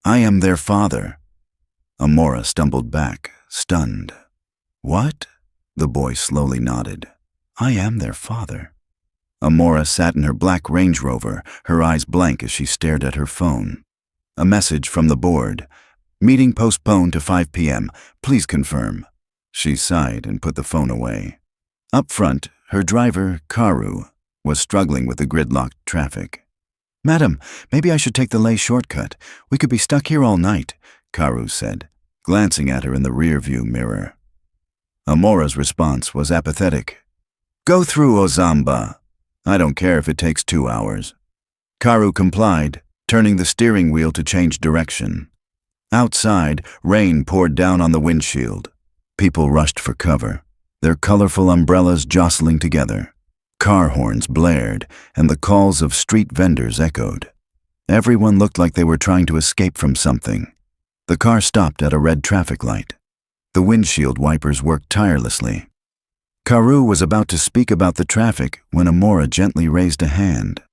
I am their father. Amora stumbled back, stunned. What? The boy slowly nodded. I am their father. Amora sat in her black Range Rover, her eyes blank as she stared at her phone. A message from the board. Meeting postponed to 5 p.m. Please confirm. She sighed and put the phone away. Up front, her driver, Karu, was struggling with the gridlocked traffic. Madam, maybe I should take the Leh shortcut. We could be stuck here all night, Karu said, glancing at her in the rearview mirror. Amora's response was apathetic. Go through, Ozamba. I don't care if it takes 2 hours. Karu complied, turning the steering wheel to change direction. Outside, rain poured down on the windshield. People rushed for cover, their colorful umbrellas jostling together. Car horns blared, and the calls of street vendors echoed. Everyone looked like they were trying to escape from something. The car stopped at a red traffic light. The windshield wipers worked tirelessly. Karu was about to speak about the traffic when Amora gently raised a hand.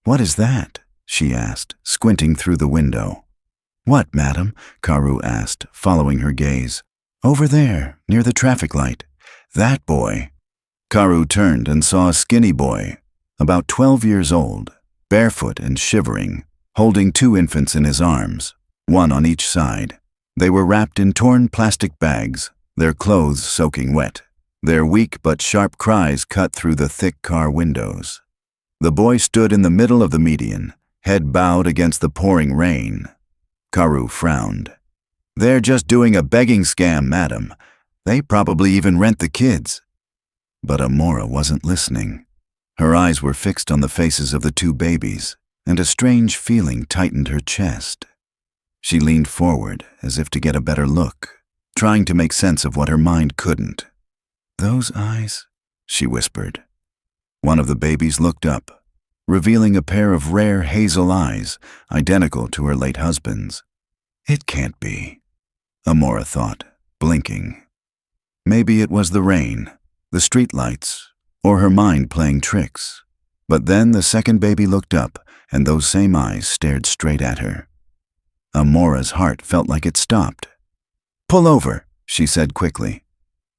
What is that? She asked, squinting through the window. What, madam? Karu asked, following her gaze. Over there, near the traffic light. That boy. Karu turned and saw a skinny boy, about 12 years old, barefoot and shivering, holding 2 infants in his arms, one on each side. They were wrapped in torn plastic bags, their clothes soaking wet. Their weak but sharp cries cut through the thick car windows. The boy stood in the middle of the median, head bowed against the pouring rain. Karu frowned. They're just doing a begging scam, madam. They probably even rent the kids. But Amora wasn't listening. Her eyes were fixed on the faces of the 2 babies, and a strange feeling tightened her chest. She leaned forward as if to get a better look, trying to make sense of what her mind couldn't. Those eyes, she whispered. One of the babies looked up, revealing a pair of rare hazel eyes, identical to her late husband's. It can't be, Amora thought, blinking. Maybe it was the rain, the streetlights, or her mind playing tricks. But then the second baby looked up, and those same eyes stared straight at her. Amora's heart felt like it stopped. Pull over, she said quickly.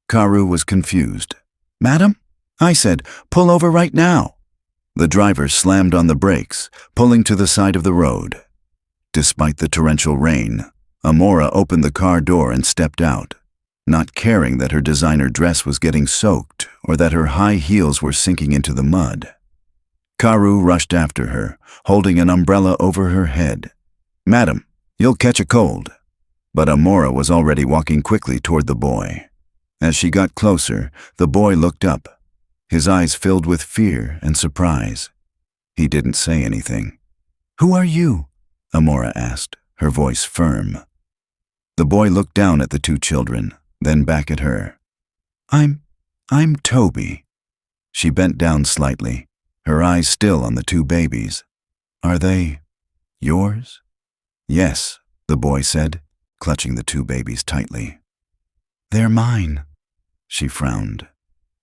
Karu was confused. Madam? I said, pull over right now. The driver slammed on the brakes, pulling to the side of the road. Despite the torrential rain, Amora opened the car door and stepped out, not caring that her designer dress was getting soaked or that her high heels were sinking into the mud. Karu rushed after her, holding an umbrella over her head. Madam, you'll catch a cold. But Amora was already walking quickly toward the boy. As she got closer, the boy looked up, his eyes filled with fear and surprise. He didn't say anything. Who are you? Amora asked, her voice firm. The boy looked down at the 2 children, then back at her. I'm Toby. She bent down slightly, her eyes still on the 2 babies. Are they yours? Yes, the boy said, clutching the 2 babies tightly. They're mine. She frowned.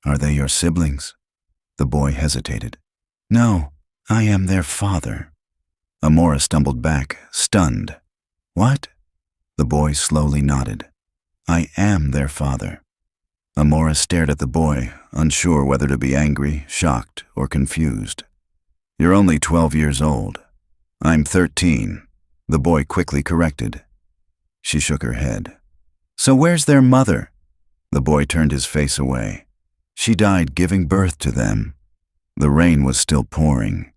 Are they your siblings? The boy hesitated. No, I am their father. Amora stumbled back, stunned. What? The boy slowly nodded. I am their father. Amora stared at the boy, unsure whether to be angry, shocked, or confused. You're only 12 years old. I'm 13, the boy quickly corrected. She shook her head. So where's their mother? The boy turned his face away. She died giving birth to them. The rain was still pouring.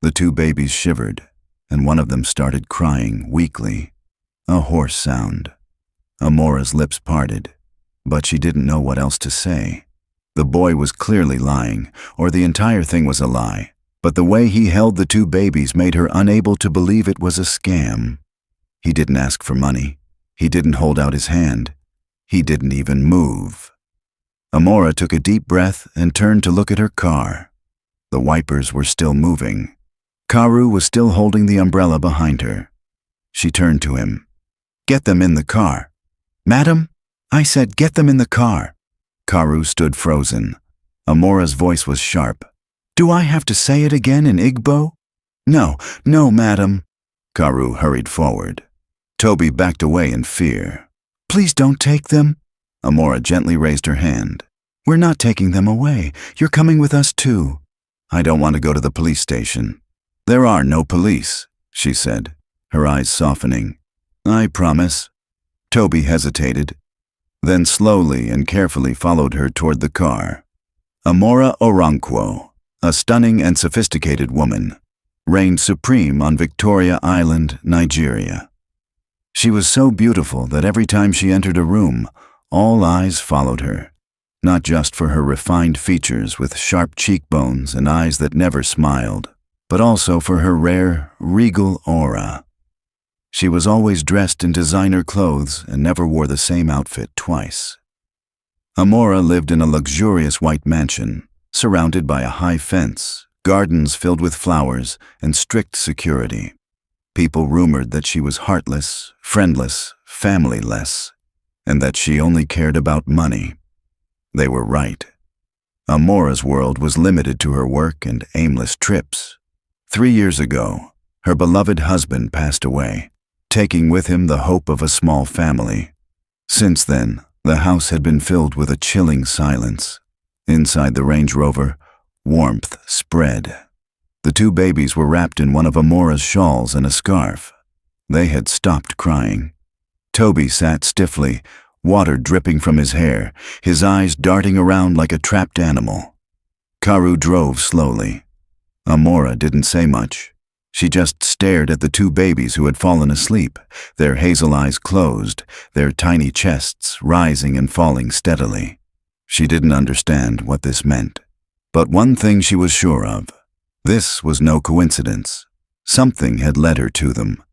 The 2 babies shivered, and one of them started crying weakly, a hoarse sound. Amora's lips parted, but she didn't know what else to say. The boy was clearly lying, or the entire thing was a lie, but the way he held the 2 babies made her unable to believe it was a scam. He didn't ask for money. He didn't hold out his hand. He didn't even move. Amora took a deep breath and turned to look at her car. The wipers were still moving. Karu was still holding the umbrella behind her. She turned to him. Get them in the car. Madam? I said get them in the car. Karu stood frozen. Amora's voice was sharp. Do I have to say it again in Igbo? No, madam. Karu hurried forward. Toby backed away in fear. "Please don't take them." Amora gently raised her hand. "We're not taking them away. You're coming with us too." "I don't want to go to the police station." "There are no police," she said, her eyes softening. "I promise." Toby hesitated, then slowly and carefully followed her toward the car. Amora Oranquo, a stunning and sophisticated woman, reigned supreme on Victoria Island, Nigeria. She was so beautiful that every time she entered a room, all eyes followed her, not just for her refined features with sharp cheekbones and eyes that never smiled, but also for her rare, regal aura. She was always dressed in designer clothes and never wore the same outfit twice. Amora lived in a luxurious white mansion, surrounded by a high fence, gardens filled with flowers, and strict security. People rumored that she was heartless, friendless, familyless, and that she only cared about money. They were right. Amora's world was limited to her work and aimless trips. 3 years ago, her beloved husband passed away, taking with him the hope of a small family. Since then, the house had been filled with a chilling silence. Inside the Range Rover, warmth spread. The 2 babies were wrapped in one of Amora's shawls and a scarf. They had stopped crying. Toby sat stiffly, water dripping from his hair, his eyes darting around like a trapped animal. Karu drove slowly. Amora didn't say much. She just stared at the 2 babies who had fallen asleep, their hazel eyes closed, their tiny chests rising and falling steadily. She didn't understand what this meant. But one thing she was sure of. This was no coincidence. Something had led her to them,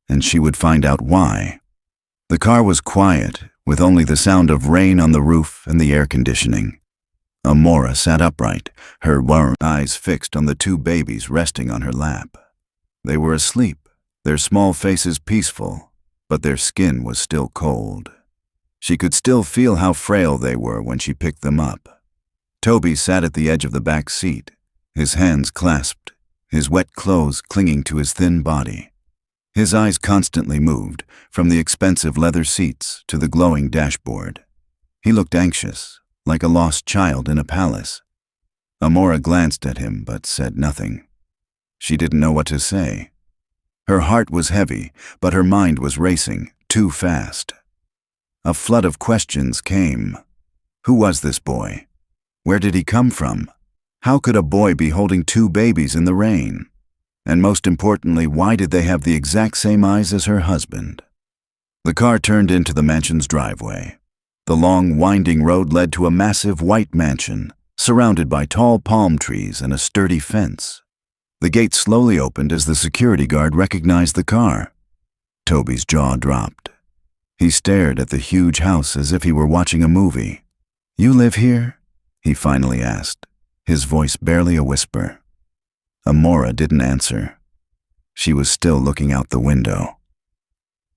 and she would find out why. The car was quiet, with only the sound of rain on the roof and the air conditioning. Amora sat upright, her warm eyes fixed on the 2 babies resting on her lap. They were asleep, their small faces peaceful, but their skin was still cold. She could still feel how frail they were when she picked them up. Toby sat at the edge of the back seat, his hands clasped, his wet clothes clinging to his thin body. His eyes constantly moved, from the expensive leather seats to the glowing dashboard. He looked anxious, like a lost child in a palace. Amora glanced at him but said nothing. She didn't know what to say. Her heart was heavy, but her mind was racing, too fast. A flood of questions came. Who was this boy? Where did he come from? How could a boy be holding 2 babies in the rain? And most importantly, why did they have the exact same eyes as her husband? The car turned into the mansion's driveway. The long, winding road led to a massive white mansion, surrounded by tall palm trees and a sturdy fence. The gate slowly opened as the security guard recognized the car. Toby's jaw dropped. He stared at the huge house as if he were watching a movie. "You live here?" he finally asked, his voice barely a whisper. Amora didn't answer. She was still looking out the window.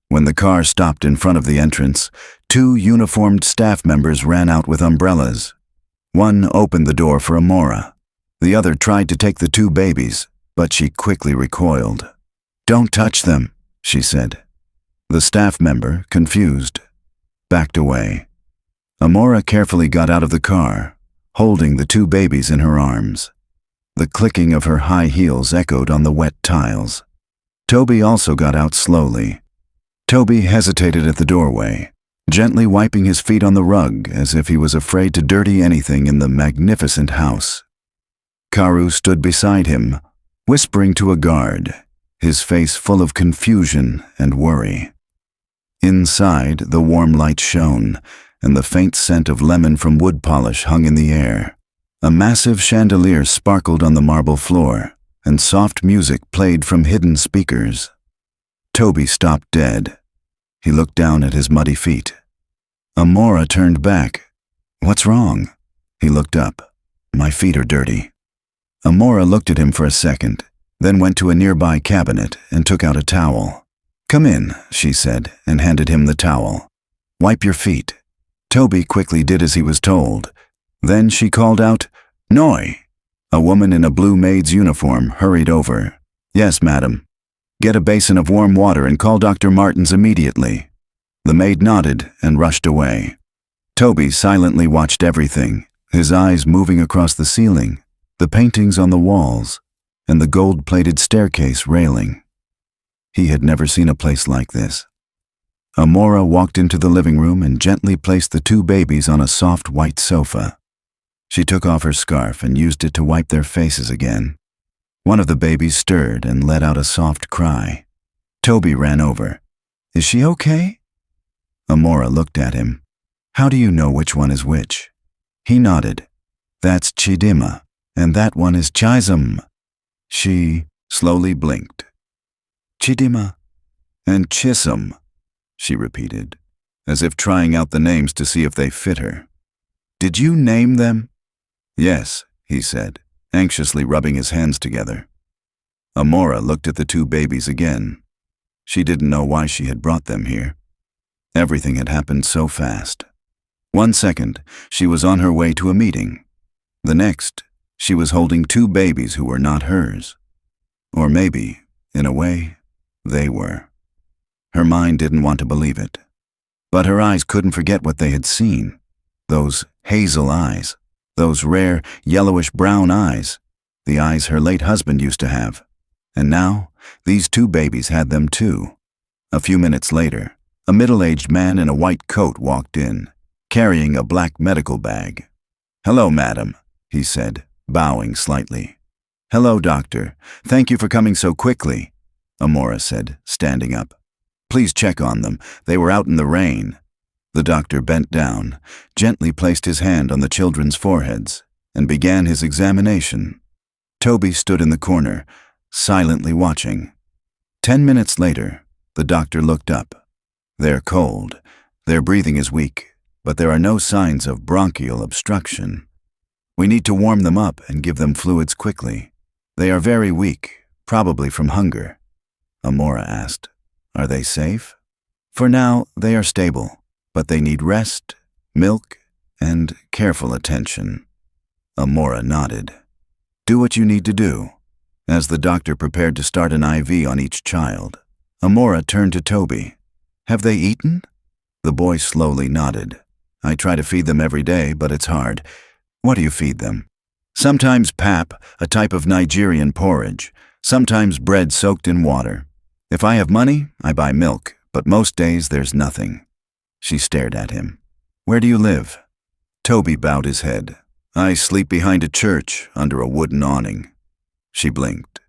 When the car stopped in front of the entrance, 2 uniformed staff members ran out with umbrellas. One opened the door for Amora. The other tried to take the 2 babies, but she quickly recoiled. "Don't touch them," she said. The staff member, confused, backed away. Amora carefully got out of the car, holding the 2 babies in her arms. The clicking of her high heels echoed on the wet tiles. Toby also got out slowly. Toby hesitated at the doorway, gently wiping his feet on the rug as if he was afraid to dirty anything in the magnificent house. Karu stood beside him, whispering to a guard, his face full of confusion and worry. Inside, the warm light shone, and the faint scent of lemon from wood polish hung in the air. A massive chandelier sparkled on the marble floor, and soft music played from hidden speakers. Toby stopped dead. He looked down at his muddy feet. Amora turned back. "What's wrong?" He looked up. "My feet are dirty." Amora looked at him for a second, then went to a nearby cabinet and took out a towel. "Come in," she said, and handed him the towel. "Wipe your feet." Toby quickly did as he was told. Then she called out, "Noi!" A woman in a blue maid's uniform hurried over. "Yes, madam." Get a basin of warm water and call Dr. Martins immediately." The maid nodded and rushed away. Toby silently watched everything, his eyes moving across the ceiling, the paintings on the walls, and the gold-plated staircase railing. He had never seen a place like this. Amora walked into the living room and gently placed the two babies on a soft white sofa. She took off her scarf and used it to wipe their faces again. One of the babies stirred and let out a soft cry. Toby ran over. "Is she okay?" Amora looked at him. "How do you know which one is which?" He nodded. "That's Chidima, and that one is Chisholm." She slowly blinked. "Chidima and Chisholm," she repeated, as if trying out the names to see if they fit her. "Did you name them?" "Yes," he said, anxiously rubbing his hands together. Amora looked at the two babies again. She didn't know why she had brought them here. Everything had happened so fast. 1 second, she was on her way to a meeting. The next, she was holding two babies who were not hers. Or maybe, in a way, they were. Her mind didn't want to believe it. But her eyes couldn't forget what they had seen. Those hazel eyes, those rare yellowish-brown eyes, the eyes her late husband used to have. And now, these two babies had them too. A few minutes later, a middle-aged man in a white coat walked in, carrying a black medical bag. "Hello, madam," he said, bowing slightly. "Hello, doctor. Thank you for coming so quickly," Amora said, standing up. "Please check on them. They were out in the rain." The doctor bent down, gently placed his hand on the children's foreheads, and began his examination. Toby stood in the corner, silently watching. 10 minutes later, the doctor looked up. "They're cold. Their breathing is weak, but there are no signs of bronchial obstruction. We need to warm them up and give them fluids quickly. They are very weak, probably from hunger." Amora asked, "Are they safe?" "For now, they are stable, but they need rest, milk, and careful attention." Amora nodded. "Do what you need to do." As the doctor prepared to start an IV on each child, Amora turned to Toby. "Have they eaten?" The boy slowly nodded. "I try to feed them every day, but it's hard." "What do you feed them?" "Sometimes pap, a type of Nigerian porridge. Sometimes bread soaked in water. If I have money, I buy milk, but most days there's nothing." She stared at him. "Where do you live?" Toby bowed his head. "I sleep behind a church, under a wooden awning." She blinked.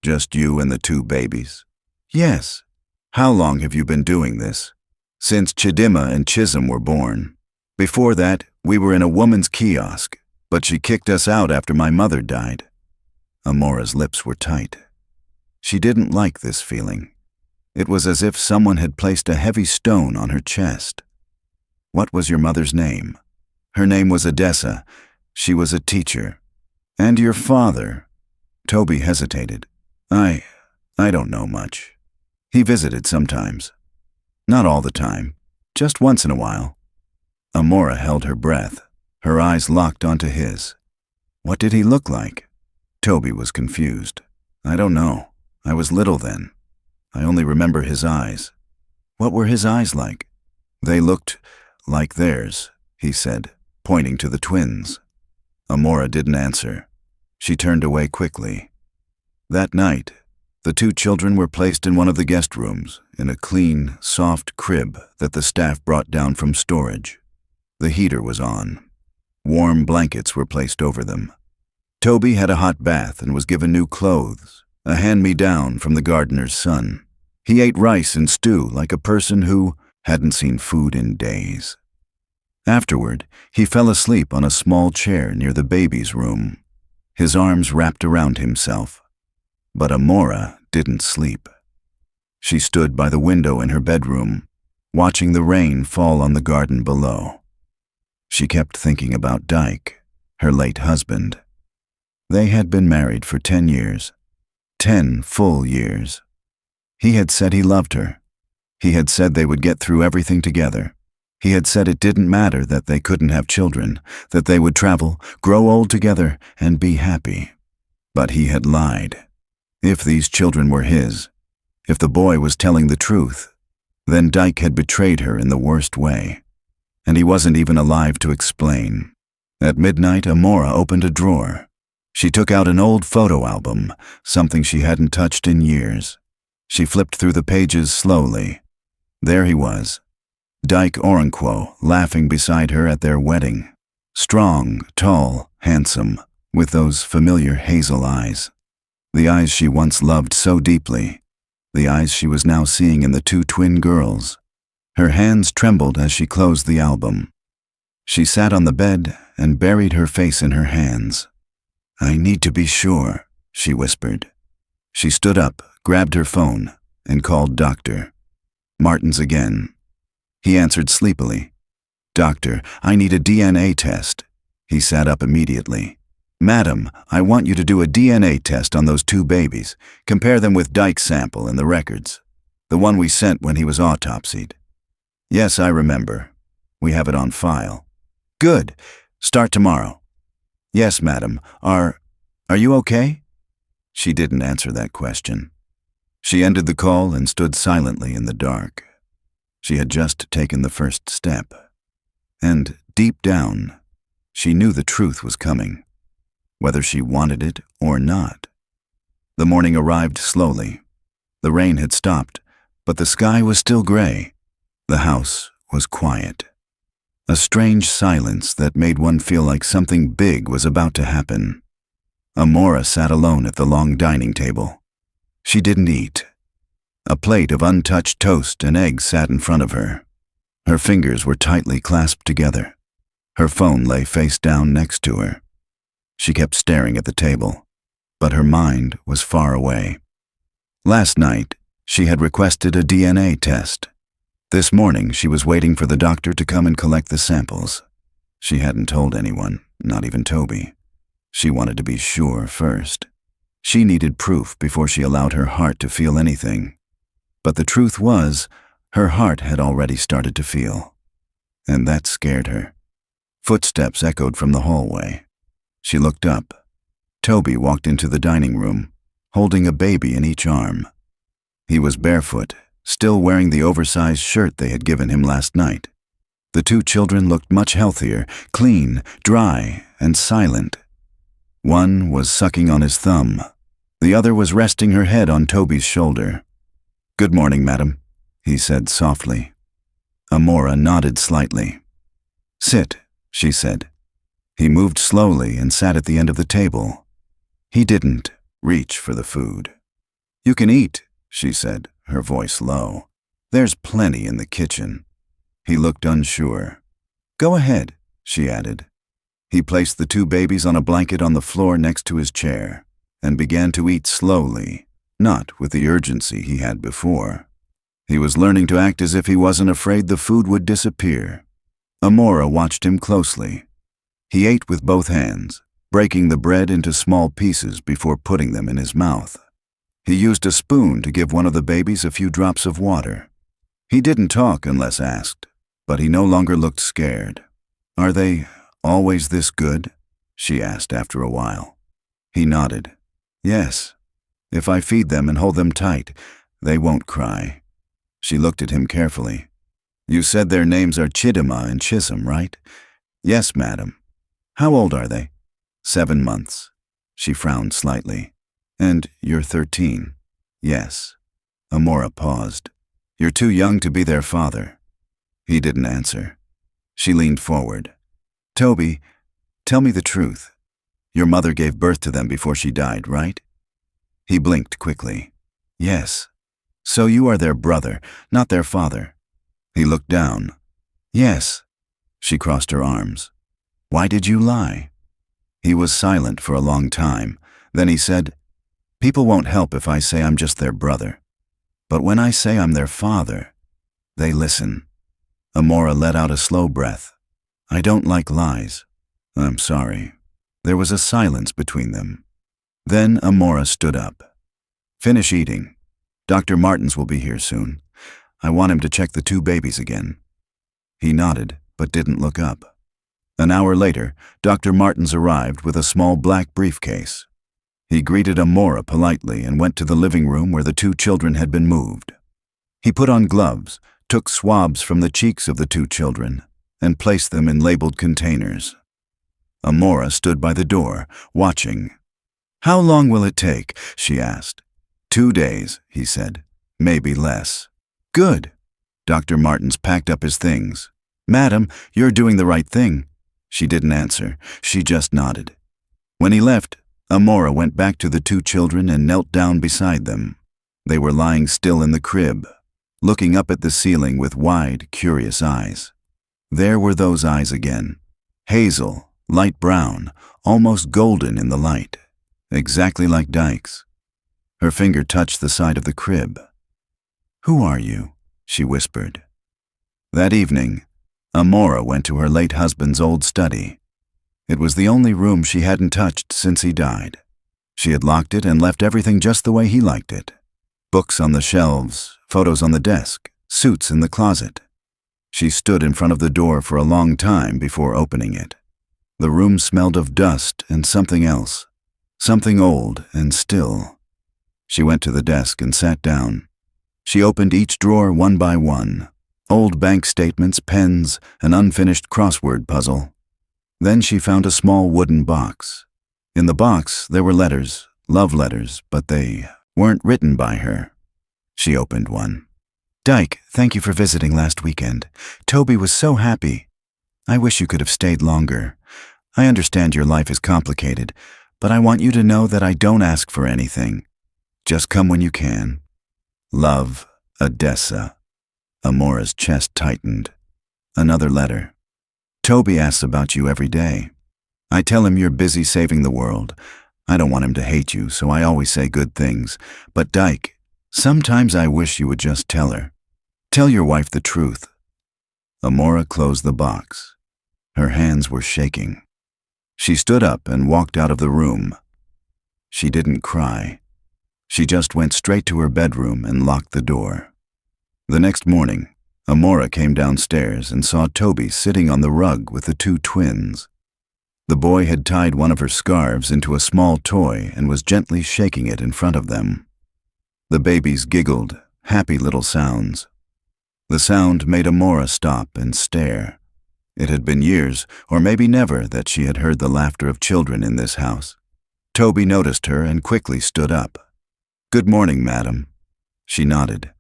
"Just you and the two babies?" "Yes." "How long have you been doing this?" "Since Chidima and Chisholm were born. Before that, we were in a woman's kiosk, but she kicked us out after my mother died." Amora's lips were tight. She didn't like this feeling. It was as if someone had placed a heavy stone on her chest. "What was your mother's name?" "Her name was Odessa. She was a teacher." "And your father?" Toby hesitated. I don't know much. He visited sometimes. Not all the time, just once in a while." Amora held her breath, her eyes locked onto his. "What did he look like?" Toby was confused. "I don't know. I was little then. I only remember his eyes." "What were his eyes like?" "They looked like theirs," he said, pointing to the twins. Amora didn't answer. She turned away quickly. That night, the two children were placed in one of the guest rooms, in a clean, soft crib that the staff brought down from storage. The heater was on. Warm blankets were placed over them. Toby had a hot bath and was given new clothes, a hand-me-down from the gardener's son. He ate rice and stew like a person who hadn't seen food in days. Afterward, he fell asleep on a small chair near the baby's room, his arms wrapped around himself. But Amora didn't sleep. She stood by the window in her bedroom, watching the rain fall on the garden below. She kept thinking about Dyke, her late husband. They had been married for 10 years. 10 full years. He had said he loved her. He had said they would get through everything together. He had said it didn't matter that they couldn't have children, that they would travel, grow old together, and be happy. But he had lied. If these children were his, If the boy was telling the truth, then Dyke had betrayed her in the worst way. And he wasn't even alive to explain. At midnight, Amora opened a drawer. She took out an old photo album, something she hadn't touched in years. She flipped through the pages slowly. There he was, Dyke Orenquo, laughing beside her at their wedding. Strong, tall, handsome, with those familiar hazel eyes. The eyes she once loved so deeply. The eyes she was now seeing in the two twin girls. Her hands trembled as she closed the album. She sat on the bed and buried her face in her hands. "I need to be sure," she whispered. She stood up, grabbed her phone, and called Dr. Martins again. He answered sleepily. "Doctor, I need a DNA test." He sat up immediately. "Madam, I want you to do a DNA test on those two babies. Compare them with Dyke's sample in the records. The one we sent when he was autopsied." "Yes, I remember. We have it on file." "Good. Start tomorrow." "Yes, madam. Are you okay?" She didn't answer that question. She ended the call and stood silently in the dark. She had just taken the first step. And deep down, she knew the truth was coming, whether she wanted it or not. The morning arrived slowly. The rain had stopped, but the sky was still gray. The house was quiet. A strange silence that made one feel like something big was about to happen. Amora sat alone at the long dining table. She didn't eat. A plate of untouched toast and eggs sat in front of her. Her fingers were tightly clasped together. Her phone lay face down next to her. She kept staring at the table, but her mind was far away. Last night, she had requested a DNA test. This morning, she was waiting for the doctor to come and collect the samples. She hadn't told anyone, not even Toby. She wanted to be sure first. She needed proof before she allowed her heart to feel anything. But the truth was, her heart had already started to feel. And that scared her. Footsteps echoed from the hallway. She looked up. Toby walked into the dining room, holding a baby in each arm. He was barefoot, still wearing the oversized shirt they had given him last night. The two children looked much healthier, clean, dry, and silent. One was sucking on his thumb. The other was resting her head on Toby's shoulder. "Good morning, madam," he said softly. Amora nodded slightly. "Sit," she said. He moved slowly and sat at the end of the table. He didn't reach for the food. "You can eat," she said, her voice low. "There's plenty in the kitchen." He looked unsure. "Go ahead," she added. He placed the two babies on a blanket on the floor next to his chair and began to eat slowly, not with the urgency he had before. He was learning to act as if he wasn't afraid the food would disappear. Amora watched him closely. He ate with both hands, breaking the bread into small pieces before putting them in his mouth. He used a spoon to give one of the babies a few drops of water. He didn't talk unless asked, but he no longer looked scared. "Are they always this good?" she asked after a while. He nodded. "Yes. If I feed them and hold them tight, they won't cry." She looked at him carefully. "You said their names are Chidima and Chisholm, right?" "Yes, madam." "How old are they?" 7 months. She frowned slightly. "And you're 13. "Yes." Amora paused. "You're too young to be their father." He didn't answer. She leaned forward. "Toby, tell me the truth. Your mother gave birth to them before she died, right?" He blinked quickly. "Yes." "So you are their brother, not their father." He looked down. "Yes." She crossed her arms. "Why did you lie?" He was silent for a long time. Then he said, "People won't help if I say I'm just their brother. But when I say I'm their father, they listen." Amora let out a slow breath. "I don't like lies. I'm sorry." There was a silence between them. Then Amora stood up. "Finish eating. Dr. Martins will be here soon. I want him to check the two babies again." He nodded, but didn't look up. An hour later, Dr. Martins arrived with a small black briefcase. He greeted Amora politely and went to the living room where the two children had been moved. He put on gloves, took swabs from the cheeks of the two children, and placed them in labeled containers. Amora stood by the door, watching. "How long will it take?" she asked. 2 days, he said. "Maybe less." "Good." Dr. Martins packed up his things. "Madam, you're doing the right thing." She didn't answer. She just nodded. When he left, Amora went back to the two children and knelt down beside them. They were lying still in the crib, looking up at the ceiling with wide, curious eyes. There were those eyes again. Hazel, light brown, almost golden in the light. Exactly like Dyke's. Her finger touched the side of the crib. "Who are you?" she whispered. That evening, Amora went to her late husband's old study. It was the only room she hadn't touched since he died. She had locked it and left everything just the way he liked it. Books on the shelves, photos on the desk, suits in the closet. She stood in front of the door for a long time before opening it. The room smelled of dust and something else, something old and still. She went to the desk and sat down. She opened each drawer one by one. Old bank statements, pens, an unfinished crossword puzzle. Then she found a small wooden box. In the box there were letters, love letters, but they weren't written by her. She opened one. "Dyke, thank you for visiting last weekend. Toby was so happy. I wish you could have stayed longer. I understand your life is complicated, but I want you to know that I don't ask for anything. Just come when you can. Love, Odessa." Amora's chest tightened. Another letter. "Toby asks about you every day. I tell him you're busy saving the world. I don't want him to hate you, so I always say good things. But Dyke, sometimes I wish you would just tell her. Tell your wife the truth." Amora closed the box. Her hands were shaking. She stood up and walked out of the room. She didn't cry. She just went straight to her bedroom and locked the door. The next morning, Amora came downstairs and saw Toby sitting on the rug with the two twins. The boy had tied one of her scarves into a small toy and was gently shaking it in front of them. The babies giggled, happy little sounds. The sound made Amora stop and stare. It had been years, or maybe never, that she had heard the laughter of children in this house. Toby noticed her and quickly stood up. "Good morning, madam." She nodded.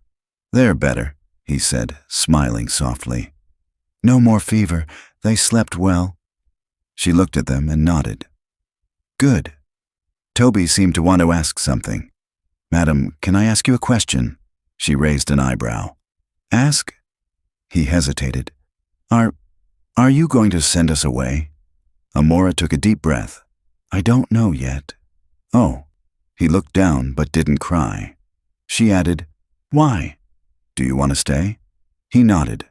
"They're better," he said, smiling softly. "No more fever. They slept well." She looked at them and nodded. "Good." Toby seemed to want to ask something. "Madam, can I ask you a question?" She raised an eyebrow. "Ask?" He hesitated. Are you going to send us away?" Amora took a deep breath. "I don't know yet." "Oh." He looked down but didn't cry. She added, "Why? Do you want to stay?" He nodded.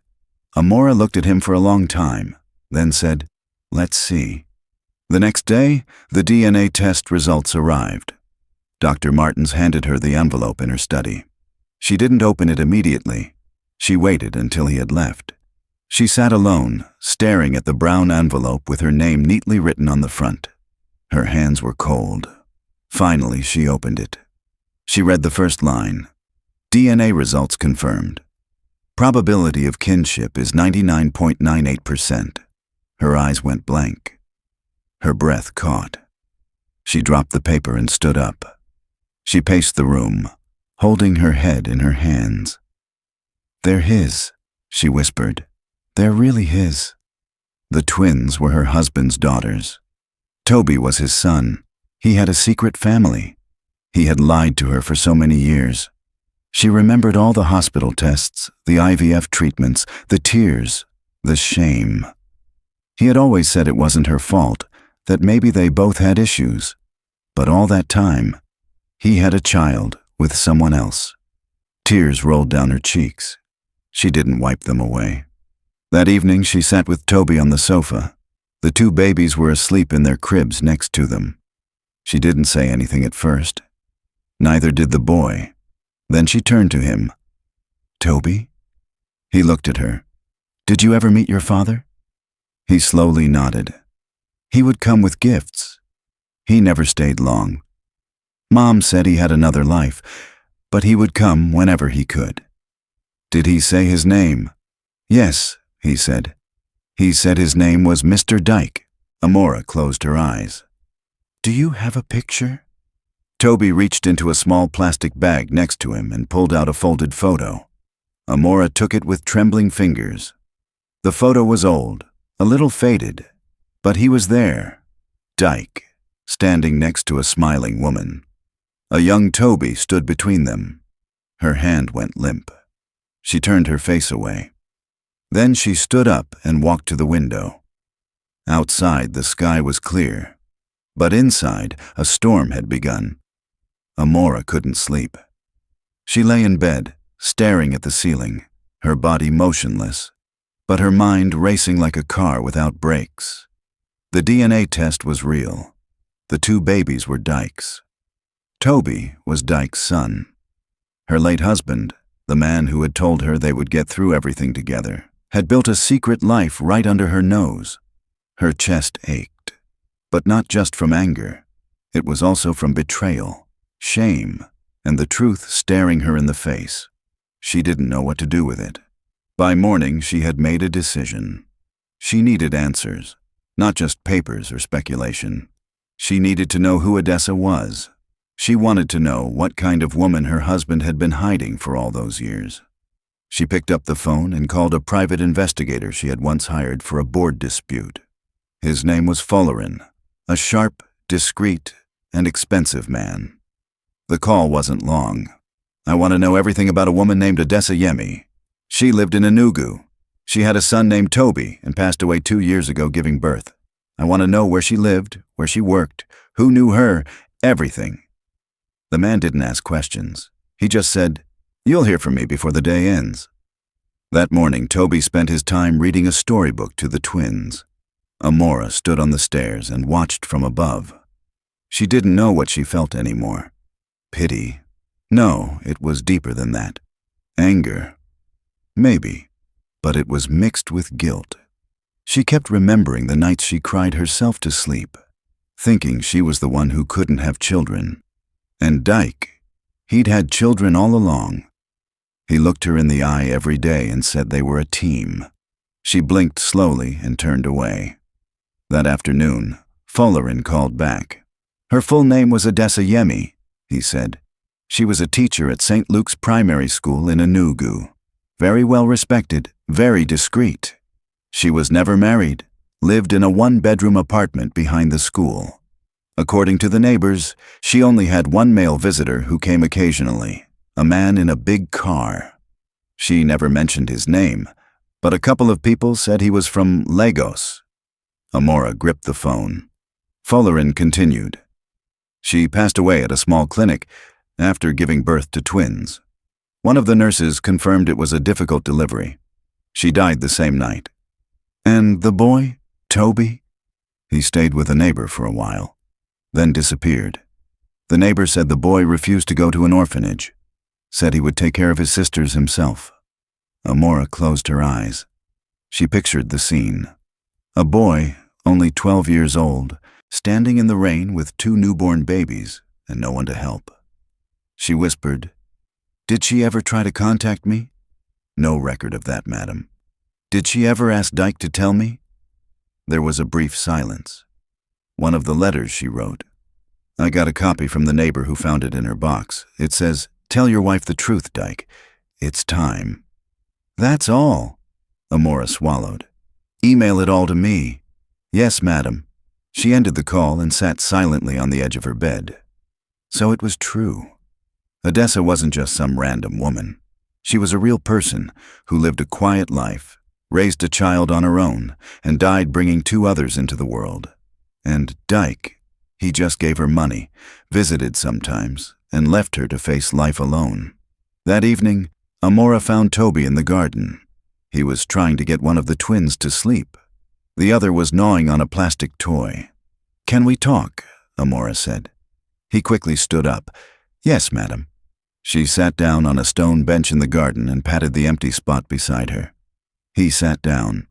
Amora looked at him for a long time, then said, "Let's see." The next day, the DNA test results arrived. Dr. Martins handed her the envelope in her study. She didn't open it immediately. She waited until he had left. She sat alone, staring at the brown envelope with her name neatly written on the front. Her hands were cold. Finally, she opened it. She read the first line. DNA results confirmed. Probability of kinship is 99.98%. Her eyes went blank. Her breath caught. She dropped the paper and stood up. She paced the room, holding her head in her hands. "They're his," she whispered. "They're really his." The twins were her husband's daughters. Toby was his son. He had a secret family. He had lied to her for so many years. She remembered all the hospital tests, the IVF treatments, the tears, the shame. He had always said it wasn't her fault, that maybe they both had issues. But all that time, he had a child with someone else. Tears rolled down her cheeks. She didn't wipe them away. That evening, she sat with Toby on the sofa. The two babies were asleep in their cribs next to them. She didn't say anything at first. Neither did the boy. Then she turned to him. "Toby?" He looked at her. "Did you ever meet your father?" He slowly nodded. "He would come with gifts. He never stayed long. Mom said he had another life, but he would come whenever he could. Did he say his name? Yes, he said. He said his name was Mr. Dyke. Amora closed her eyes. Do you have a picture? Toby reached into a small plastic bag next to him and pulled out a folded photo. Amora took it with trembling fingers. The photo was old, a little faded, but he was there, Dyke, standing next to a smiling woman. A young Toby stood between them. Her hand went limp. She turned her face away. Then she stood up and walked to the window. Outside, the sky was clear, but inside, a storm had begun. Amora couldn't sleep. She lay in bed, staring at the ceiling, her body motionless, but her mind racing like a car without brakes. The DNA test was real. The two babies were Dyke's. Toby was Dyke's son. Her late husband, the man who had told her they would get through everything together, had built a secret life right under her nose. Her chest ached, but not just from anger. It was also from betrayal, shame, and the truth staring her in the face. She didn't know what to do with it. By morning, she had made a decision. She needed answers, not just papers or speculation. She needed to know who Odessa was. She wanted to know what kind of woman her husband had been hiding for all those years. She picked up the phone and called a private investigator she had once hired for a board dispute. His name was Fullerin, a sharp, discreet, and expensive man. The call wasn't long. I want to know everything about a woman named Odessa Yemi. She lived in Enugu. She had a son named Toby and passed away 2 years ago giving birth. I want to know where she lived, where she worked, who knew her, everything. The man didn't ask questions. He just said, "You'll hear from me before the day ends." That morning, Toby spent his time reading a storybook to the twins. Amora stood on the stairs and watched from above. She didn't know what she felt anymore. Pity? No, it was deeper than that. Anger? Maybe, but it was mixed with guilt. She kept remembering the nights she cried herself to sleep, thinking she was the one who couldn't have children. And Dyke, he'd had children all along. He looked her in the eye every day and said they were a team. She blinked slowly and turned away. That afternoon, Fullerin called back. Her full name was Odessa Yemi, he said. She was a teacher at St. Luke's Primary School in Enugu. Very well respected, very discreet. She was never married, lived in a 1-bedroom apartment behind the school. According to the neighbors, she only had one male visitor who came occasionally, a man in a big car. She never mentioned his name, but a couple of people said he was from Lagos. Amora gripped the phone. Fullerin continued. She passed away at a small clinic after giving birth to twins. One of the nurses confirmed it was a difficult delivery. She died the same night. And the boy, Toby? He stayed with a neighbor for a while, then disappeared. The neighbor said the boy refused to go to an orphanage, said he would take care of his sisters himself. Amora closed her eyes. She pictured the scene. A boy, only 12 years old, standing in the rain with 2 newborn babies and no one to help. She whispered, "Did she ever try to contact me?" "No record of that, madam." "Did she ever ask Dyke to tell me?" There was a brief silence. One of the letters she wrote. I got a copy from the neighbor who found it in her box. It says, "Tell your wife the truth, Dyke. It's time." "That's all." Amora swallowed. "Email it all to me." "Yes, madam." She ended the call and sat silently on the edge of her bed. So it was true. Odessa wasn't just some random woman. She was a real person who lived a quiet life, raised a child on her own, and died bringing 2 others into the world. And Dyke, he just gave her money, visited sometimes, and left her to face life alone. That evening, Amora found Toby in the garden. He was trying to get one of the twins to sleep. The other was gnawing on a plastic toy. "Can we talk?" Amora said. He quickly stood up. "Yes, madam." She sat down on a stone bench in the garden and patted the empty spot beside her. He sat down.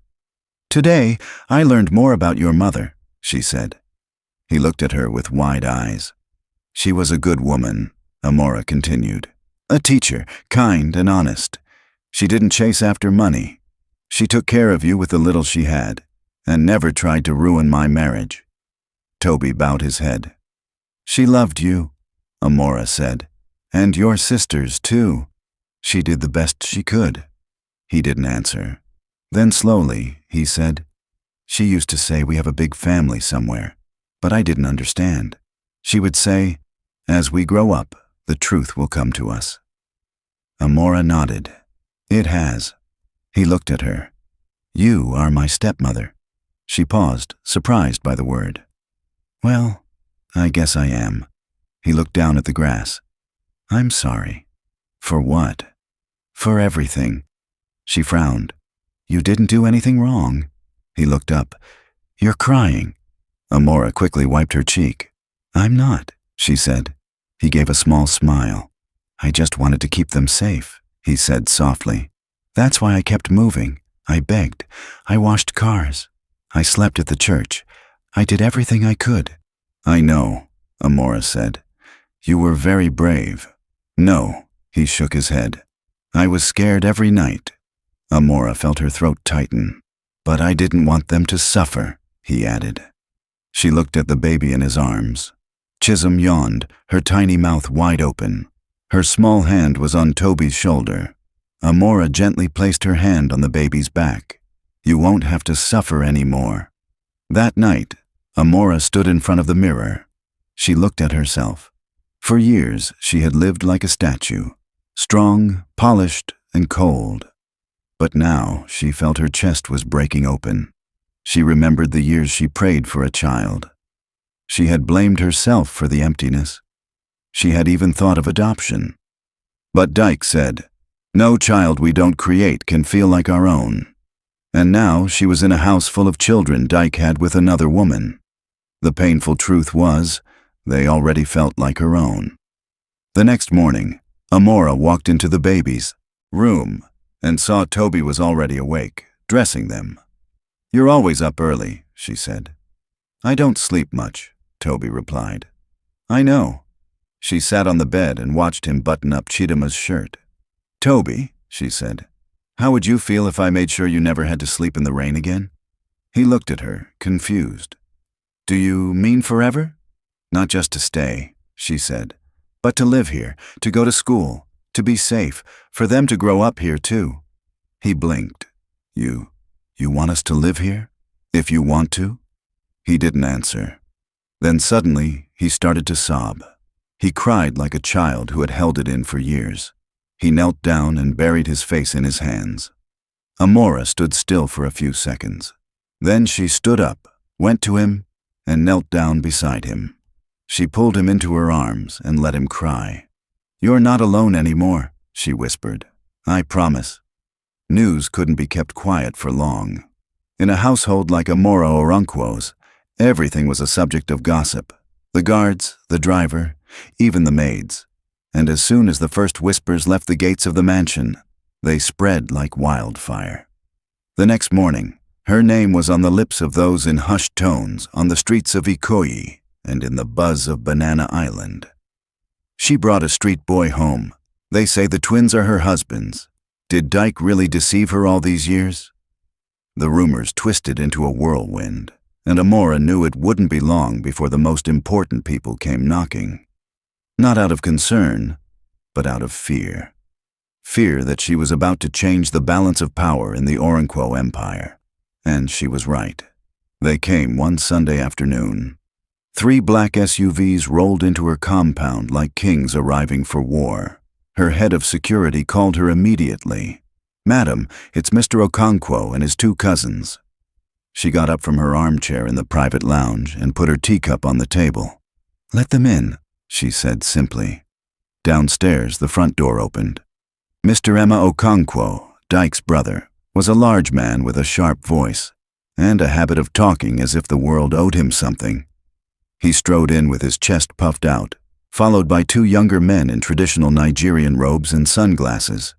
"Today, I learned more about your mother," she said. He looked at her with wide eyes. She was a good woman, Amora continued. A teacher, kind and honest. She didn't chase after money. She took care of you with the little she had, and never tried to ruin my marriage. Toby bowed his head. She loved you, Amora said, and your sisters, too. She did the best she could. He didn't answer. Then slowly, he said, she used to say we have a big family somewhere, but I didn't understand. She would say, as we grow up, the truth will come to us. Amora nodded. It has. He looked at her. You are my stepmother. She paused, surprised by the word. Well, I guess I am. He looked down at the grass. I'm sorry. For what? For everything. She frowned. You didn't do anything wrong. He looked up. You're crying. Amora quickly wiped her cheek. I'm not, she said. He gave a small smile. I just wanted to keep them safe, he said softly. That's why I kept moving. I begged. I washed cars. I slept at the church. I did everything I could. I know, Amora said. You were very brave. No, he shook his head. I was scared every night. Amora felt her throat tighten. But I didn't want them to suffer, he added. She looked at the baby in his arms. Chisholm yawned, her tiny mouth wide open. Her small hand was on Toby's shoulder. Amora gently placed her hand on the baby's back. You won't have to suffer anymore. That night, Amora stood in front of the mirror. She looked at herself. For years, she had lived like a statue, strong, polished, and cold. But now she felt her chest was breaking open. She remembered the years she prayed for a child. She had blamed herself for the emptiness. She had even thought of adoption. But Dyke said, no child we don't create can feel like our own. And now she was in a house full of children Dyke had with another woman. The painful truth was, they already felt like her own. The next morning, Amora walked into the baby's room and saw Toby was already awake, dressing them. You're always up early, she said. I don't sleep much, Toby replied. I know. She sat on the bed and watched him button up Chidama's shirt. Toby, she said, how would you feel if I made sure you never had to sleep in the rain again? He looked at her, confused. Do you mean forever? Not just to stay, she said, but to live here, to go to school, to be safe, for them to grow up here too. He blinked. You want us to live here? If you want to? He didn't answer. Then suddenly, he started to sob. He cried like a child who had held it in for years. He knelt down and buried his face in his hands. Amora stood still for a few seconds. Then she stood up, went to him, and knelt down beside him. She pulled him into her arms and let him cry. You're not alone anymore, she whispered. I promise. News couldn't be kept quiet for long. In a household like Amora Oronquo's, everything was a subject of gossip. The guards, the driver, even the maids. And as soon as the first whispers left the gates of the mansion, they spread like wildfire. The next morning, her name was on the lips of those in hushed tones on the streets of Ikoyi and in the buzz of Banana Island. She brought a street boy home. They say the twins are her husbands. Did Dyke really deceive her all these years? The rumors twisted into a whirlwind, and Amora knew it wouldn't be long before the most important people came knocking. Not out of concern, but out of fear. Fear that she was about to change the balance of power in the Oronquo Empire. And she was right. They came one Sunday afternoon. 3 black SUVs rolled into her compound like kings arriving for war. Her head of security called her immediately. Madam, it's Mr. Okonkwo and his 2 cousins. She got up from her armchair in the private lounge and put her teacup on the table. Let them in, she said simply. Downstairs, the front door opened. Mr. Emma Okonkwo, Dyke's brother, was a large man with a sharp voice and a habit of talking as if the world owed him something. He strode in with his chest puffed out, followed by 2 younger men in traditional Nigerian robes and sunglasses.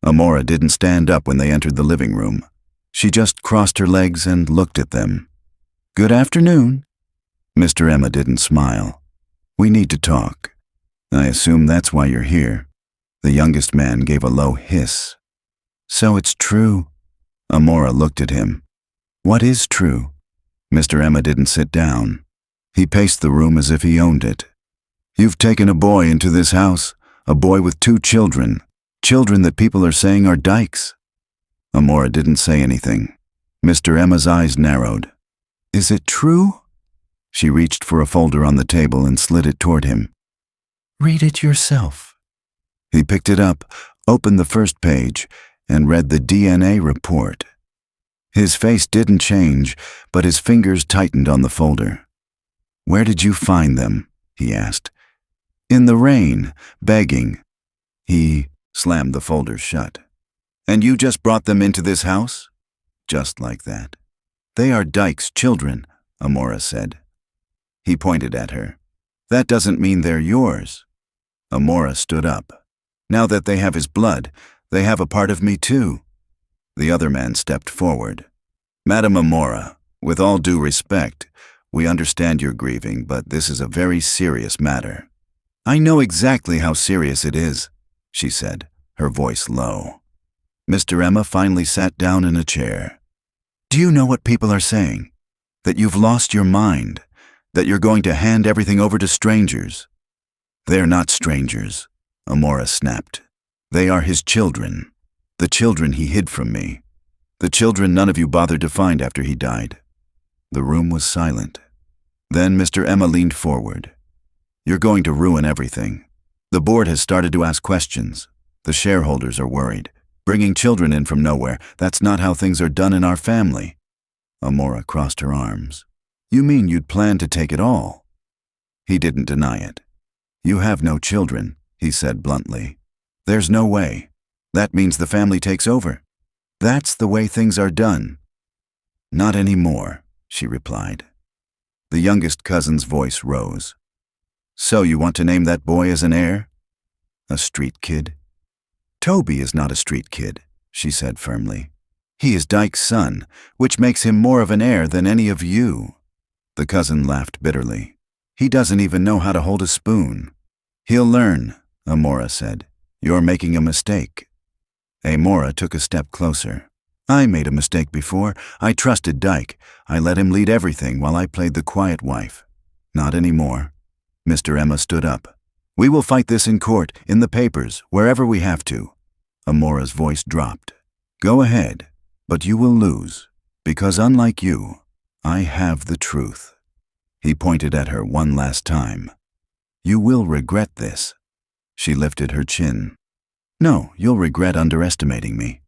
Amora didn't stand up when they entered the living room. She just crossed her legs and looked at them. Good afternoon. Mr. Emma didn't smile. We need to talk. I assume that's why you're here. The youngest man gave a low hiss. So it's true? Amora looked at him. What is true? Mr. Emma didn't sit down. He paced the room as if he owned it. You've taken a boy into this house, a boy with 2 children, children that people are saying are dykes. Amora didn't say anything. Mr. Emma's eyes narrowed. Is it true? She reached for a folder on the table and slid it toward him. Read it yourself. He picked it up, opened the first page, and read the DNA report. His face didn't change, but his fingers tightened on the folder. Where did you find them? He asked. In the rain, begging. He slammed the folder shut. And you just brought them into this house? Just like that. They are Dyke's children, Amora said. He pointed at her. That doesn't mean they're yours. Amora stood up. Now that they have his blood, they have a part of me too. The other man stepped forward. Madam Amora, with all due respect, we understand you're grieving, but this is a very serious matter. I know exactly how serious it is, she said, her voice low. Mr. Emma finally sat down in a chair. Do you know what people are saying? That you've lost your mind, that you're going to hand everything over to strangers. They're not strangers, Amora snapped. They are his children, the children he hid from me, the children none of you bothered to find after he died. The room was silent. Then Mr. Emma leaned forward. You're going to ruin everything. The board has started to ask questions. The shareholders are worried. Bringing children in from nowhere, that's not how things are done in our family. Amora crossed her arms. You mean you'd planned to take it all? He didn't deny it. You have no children, he said bluntly. There's no way. That means the family takes over. That's the way things are done. Not anymore, she replied. The youngest cousin's voice rose. So you want to name that boy as an heir? A street kid? Toby is not a street kid, she said firmly. He is Dyke's son, which makes him more of an heir than any of you. The cousin laughed bitterly. He doesn't even know how to hold a spoon. He'll learn, Amora said. You're making a mistake. Amora took a step closer. I made a mistake before. I trusted Dyke. I let him lead everything while I played the quiet wife. Not anymore. Mr. Emma stood up. We will fight this in court, in the papers, wherever we have to. Amora's voice dropped. Go ahead, but you will lose, because unlike you, I have the truth. He pointed at her one last time. You will regret this. She lifted her chin. No, you'll regret underestimating me.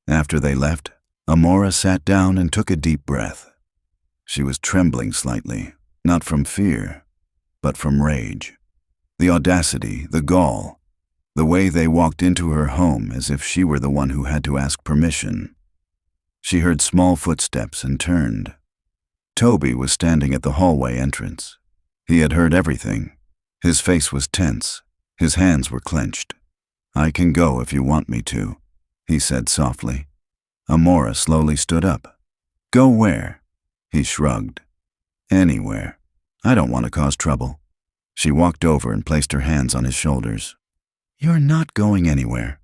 After they left, Amora sat down and took a deep breath. She was trembling slightly, not from fear, but from rage. The audacity, the gall, the way they walked into her home as if she were the one who had to ask permission. She heard small footsteps and turned. Toby was standing at the hallway entrance. He had heard everything. His face was tense. His hands were clenched. I can go if you want me to, he said softly. Amora slowly stood up. Go where? He shrugged. Anywhere. I don't want to cause trouble. She walked over and placed her hands on his shoulders. You're not going anywhere.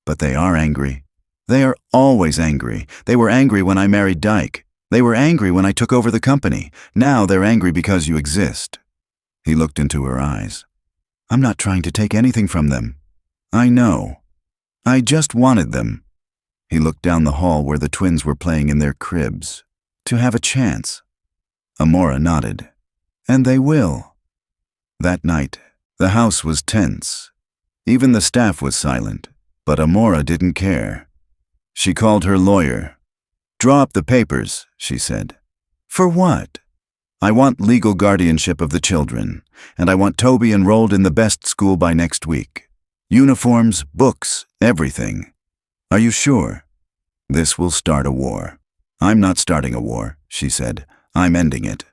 But they are angry. They are always angry. They were angry when I married Dyke. They were angry when I took over the company. Now they're angry because you exist. He looked into her eyes. I'm not trying to take anything from them. I know. I just wanted them. He looked down the hall where the twins were playing in their cribs. To have a chance. Amora nodded. And they will. That night, the house was tense. Even the staff was silent, but Amora didn't care. She called her lawyer. Draw up the papers, she said. For what? I want legal guardianship of the children, and I want Toby enrolled in the best school by next week. Uniforms, books, everything. Are you sure? This will start a war. I'm not starting a war, she said. I'm ending it.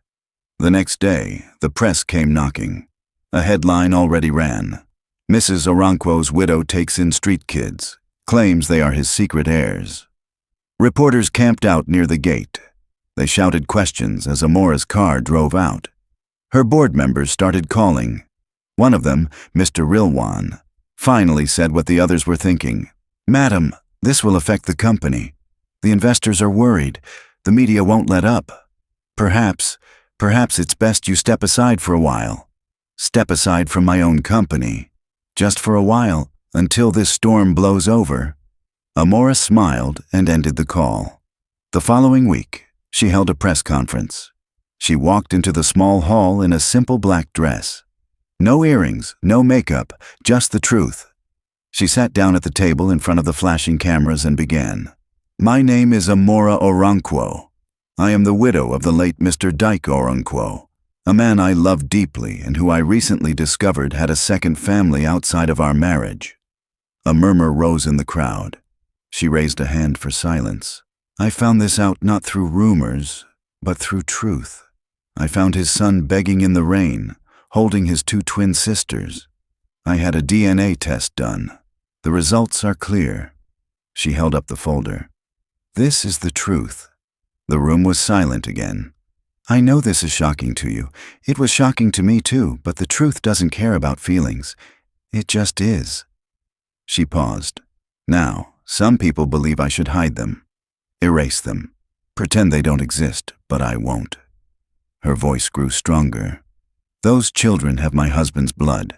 The next day, the press came knocking. A headline already ran. Mrs. Oranquo's widow takes in street kids, claims they are his secret heirs. Reporters camped out near the gate. They shouted questions as Amora's car drove out. Her board members started calling. One of them, Mr. Rilwan, finally said what the others were thinking. "Madam, this will affect the company. The investors are worried. The media won't let up. Perhaps it's best you step aside for a while. Step aside from my own company. Just for a while, until this storm blows over." Amora smiled and ended the call. The following week, she held a press conference. She walked into the small hall in a simple black dress. No earrings, no makeup, just the truth. She sat down at the table in front of the flashing cameras and began. "My name is Amora Oranquo. I am the widow of the late Mr. Dyke Oranquo, a man I loved deeply and who I recently discovered had a second family outside of our marriage." A murmur rose in the crowd. She raised a hand for silence. "I found this out not through rumors, but through truth. I found his son begging in the rain, holding his 2 twin sisters. I had a DNA test done. The results are clear." She held up the folder. "This is the truth." The room was silent again. "I know this is shocking to you. It was shocking to me too, but the truth doesn't care about feelings. It just is." She paused. "Now, some people believe I should hide them. Erase them. Pretend they don't exist, but I won't." Her voice grew stronger. "Those children have my husband's blood.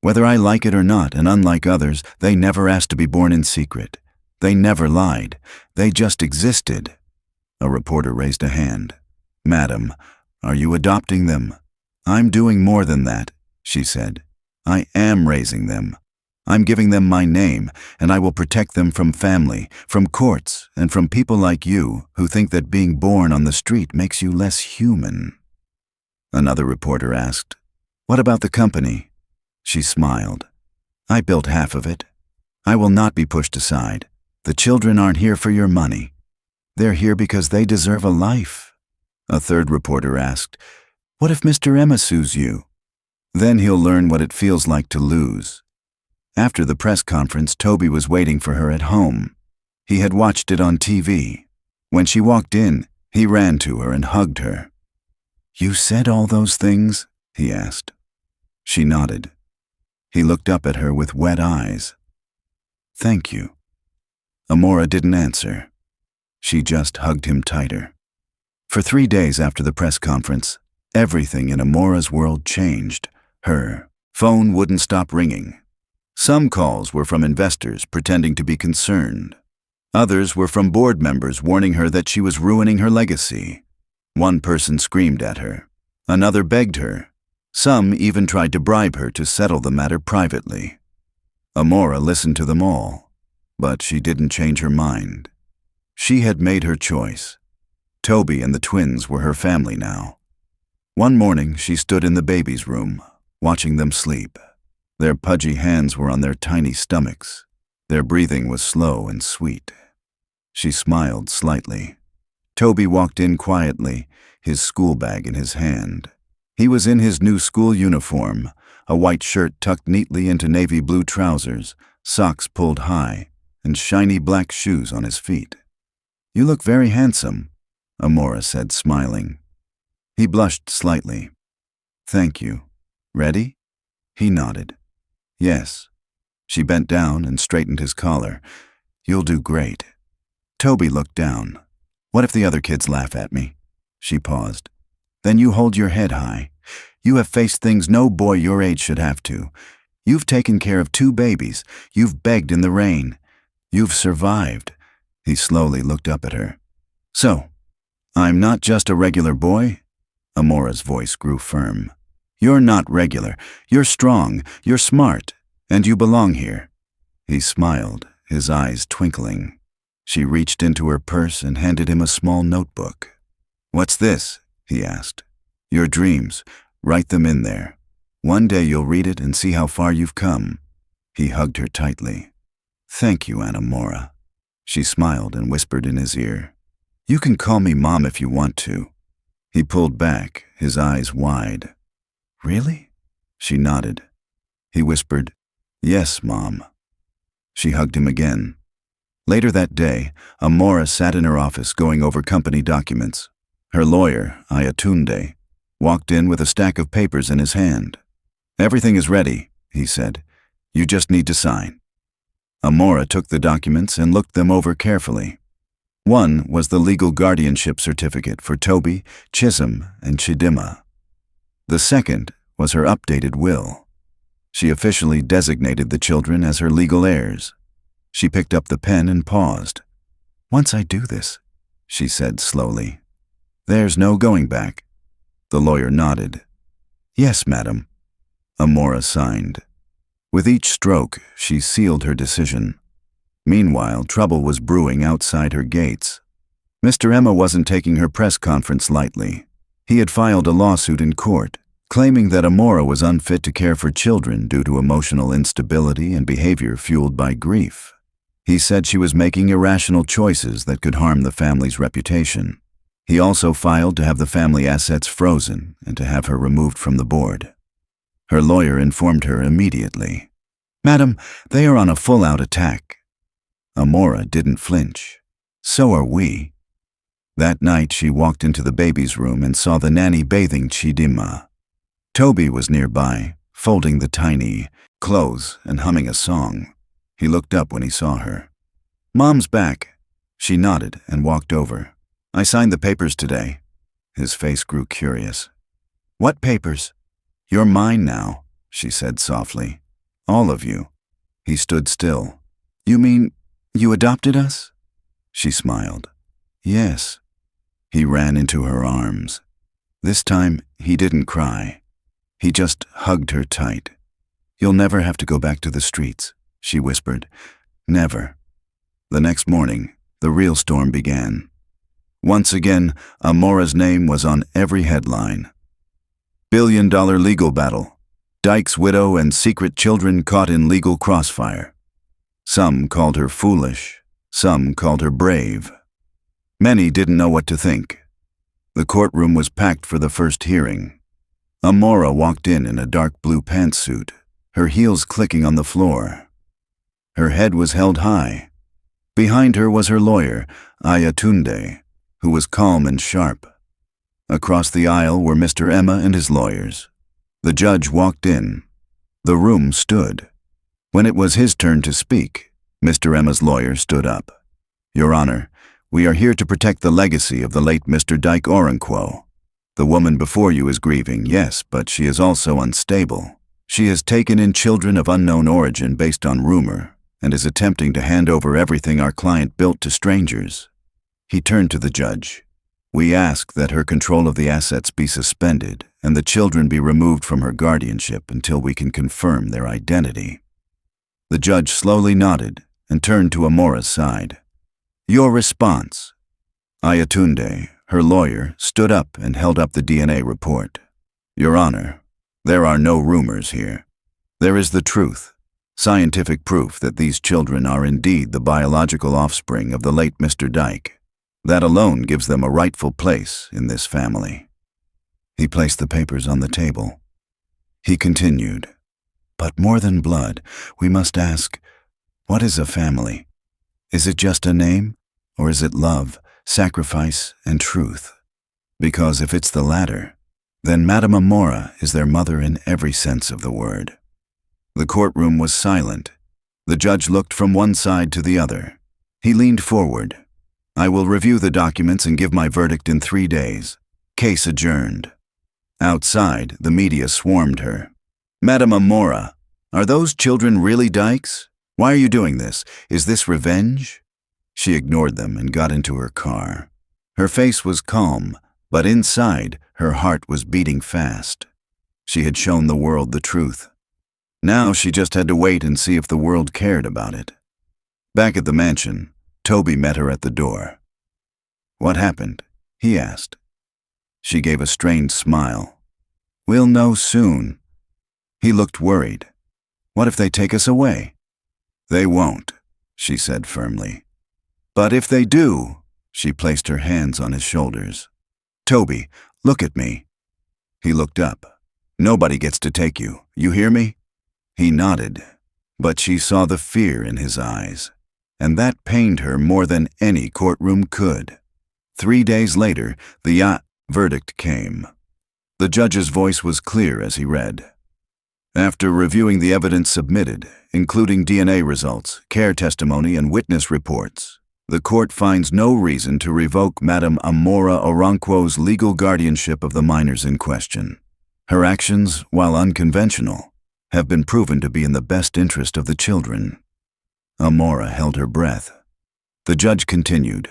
Whether I like it or not, and unlike others, they never asked to be born in secret. They never lied. They just existed." A reporter raised a hand. "Madam, are you adopting them?" "I'm doing more than that," she said. "I am raising them. I'm giving them my name, and I will protect them from family, from courts, and from people like you who think that being born on the street makes you less human." Another reporter asked, "What about the company?" She smiled. "I built half of it. I will not be pushed aside. The children aren't here for your money. They're here because they deserve a life." A third reporter asked, "What if Mr. Emma sues you?" "Then he'll learn what it feels like to lose." After the press conference, Toby was waiting for her at home. He had watched it on TV. When she walked in, he ran to her and hugged her. "You said all those things?" he asked. She nodded. He looked up at her with wet eyes. "Thank you." Amora didn't answer. She just hugged him tighter. For 3 days after the press conference, everything in Amora's world changed. Her phone wouldn't stop ringing. Some calls were from investors pretending to be concerned. Others were from board members warning her that she was ruining her legacy. One person screamed at her. Another begged her. Some even tried to bribe her to settle the matter privately. Amora listened to them all, but she didn't change her mind. She had made her choice. Toby and the twins were her family now. One morning, she stood in the baby's room, watching them sleep. Their pudgy hands were on their tiny stomachs. Their breathing was slow and sweet. She smiled slightly. Toby walked in quietly, his school bag in his hand. He was in his new school uniform, a white shirt tucked neatly into navy blue trousers, socks pulled high, and shiny black shoes on his feet. "You look very handsome," Amora said, smiling. He blushed slightly. "Thank you. Ready?" He nodded. "Yes." She bent down and straightened his collar. "You'll do great." Toby looked down. "What if the other kids laugh at me?" She paused. "Then you hold your head high. You have faced things no boy your age should have to. You've taken care of 2 babies. You've begged in the rain. You've survived." He slowly looked up at her. "So, I'm not just a regular boy?" Amora's voice grew firm. "You're not regular. You're strong. You're smart. And you belong here." He smiled, his eyes twinkling. She reached into her purse and handed him a small notebook. "What's this?" he asked. "Your dreams. Write them in there. One day you'll read it and see how far you've come." He hugged her tightly. "Thank you, Amora." She smiled and whispered in his ear. "You can call me Mom if you want to." He pulled back, his eyes wide. "Really?" She nodded. He whispered, "Yes, Mom." She hugged him again. Later that day, Amora sat in her office going over company documents. Her lawyer, Ayatunde, walked in with a stack of papers in his hand. "Everything is ready," he said. "You just need to sign." Amora took the documents and looked them over carefully. One was the legal guardianship certificate for Toby, Chisholm, and Chidima. The second was her updated will. She officially designated the children as her legal heirs. She picked up the pen and paused. "Once I do this," she said slowly, "there's no going back." The lawyer nodded. "Yes, madam." Amora signed. With each stroke, she sealed her decision. Meanwhile, trouble was brewing outside her gates. Mr. Emma wasn't taking her press conference lightly. He had filed a lawsuit in court, claiming that Amora was unfit to care for children due to emotional instability and behavior fueled by grief. He said she was making irrational choices that could harm the family's reputation. He also filed to have the family assets frozen and to have her removed from the board. Her lawyer informed her immediately. "Madam, they are on a full-out attack." Amora didn't flinch. "So are we." That night she walked into the baby's room and saw the nanny bathing Chidima. Toby was nearby, folding the tiny clothes and humming a song. He looked up when he saw her. "Mom's back." She nodded and walked over. "I signed the papers today." His face grew curious. "What papers?" "You're mine now," she said softly. "All of you." He stood still. "You mean you adopted us?" She smiled. "Yes." He ran into her arms. This time, he didn't cry. He just hugged her tight. "You'll never have to go back to the streets," she whispered. "Never." The next morning, the real storm began. Once again, Amora's name was on every headline. "Billion-dollar legal battle. Dyke's widow and secret children caught in legal crossfire." Some called her foolish. Some called her brave. Many didn't know what to think. The courtroom was packed for the first hearing. Amora walked in a dark blue pantsuit, her heels clicking on the floor. Her head was held high. Behind her was her lawyer, Ayatunde, who was calm and sharp. Across the aisle were Mr. Emma and his lawyers. The judge walked in. The room stood. When it was his turn to speak, Mr. Emma's lawyer stood up. "Your Honor, we are here to protect the legacy of the late Mr. Dyke Oranquo. The woman before you is grieving, yes, but she is also unstable. She has taken in children of unknown origin based on rumor and is attempting to hand over everything our client built to strangers." He turned to the judge. "We ask that her control of the assets be suspended and the children be removed from her guardianship until we can confirm their identity." The judge slowly nodded and turned to Amora's side. "Your response." Ayatunde, her lawyer, stood up and held up the DNA report. "Your Honor, there are no rumors here. There is the truth, scientific proof that these children are indeed the biological offspring of the late Mr. Dyke. That alone gives them a rightful place in this family." He placed the papers on the table. He continued, "But more than blood, we must ask, what is a family? Is it just a name, or is it love, sacrifice, and truth? Because if it's the latter, then Madame Amora is their mother in every sense of the word." The courtroom was silent. The judge looked from one side to the other. He leaned forward. "I will review the documents and give my verdict in 3 days. Case adjourned." Outside, the media swarmed her. "Madame Amora, are those children really Dykes? Why are you doing this? Is this revenge?" She ignored them and got into her car. Her face was calm, but inside, her heart was beating fast. She had shown the world the truth. Now she just had to wait and see if the world cared about it. Back at the mansion, Toby met her at the door. "What happened?" he asked. She gave a strained smile. "We'll know soon." He looked worried. "What if they take us away?" "They won't," she said firmly. "But if they do," she placed her hands on his shoulders. "Toby, look at me." He looked up. "Nobody gets to take you. You hear me?" He nodded, but she saw the fear in his eyes, and that pained her more than any courtroom could. 3 days later, the verdict came. The judge's voice was clear as he read. After reviewing the evidence submitted, including DNA results, care testimony, and witness reports, the court finds no reason to revoke Madame Amora Oronquo's legal guardianship of the minors in question. Her actions, while unconventional, have been proven to be in the best interest of the children. Amora held her breath. The judge continued.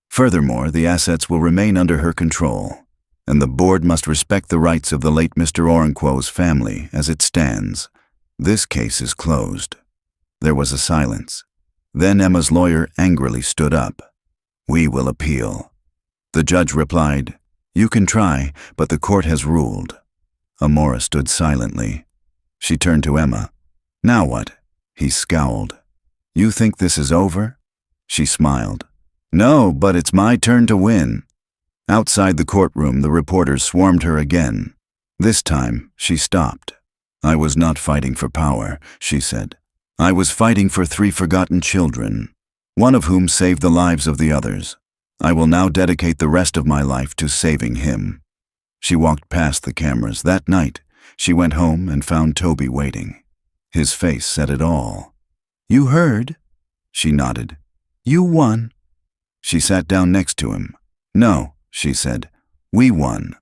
Furthermore, the assets will remain under her control, and the board must respect the rights of the late Mr. Oronquo's family as it stands. This case is closed. There was a silence. Then Emma's lawyer angrily stood up. We will appeal. The judge replied, You can try, but the court has ruled. Amora stood silently. She turned to Emma. Now what? He scowled. You think this is over? She smiled. No, but it's my turn to win. Outside the courtroom, the reporters swarmed her again. This time, she stopped. I was not fighting for power, she said. I was fighting for 3 forgotten children, one of whom saved the lives of the others. I will now dedicate the rest of my life to saving him. She walked past the cameras. That night, she went home and found Toby waiting. His face said it all. You heard? She nodded. You won. She sat down next to him. No, she said. We won.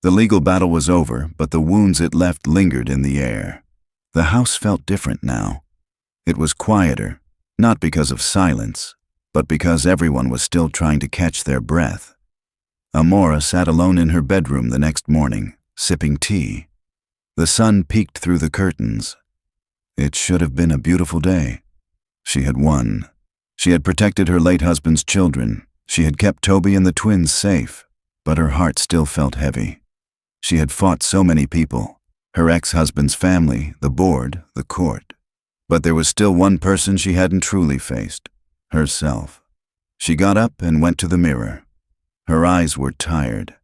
The legal battle was over, but the wounds it left lingered in the air. The house felt different now. It was quieter, not because of silence, but because everyone was still trying to catch their breath. Amora sat alone in her bedroom the next morning, sipping tea. The sun peeked through the curtains. It should have been a beautiful day. She had won. She had protected her late husband's children. She had kept Toby and the twins safe, but her heart still felt heavy. She had fought so many people, her ex-husband's family, the board, the court. But there was still one person she hadn't truly faced, herself. She got up and went to the mirror. Her eyes were tired.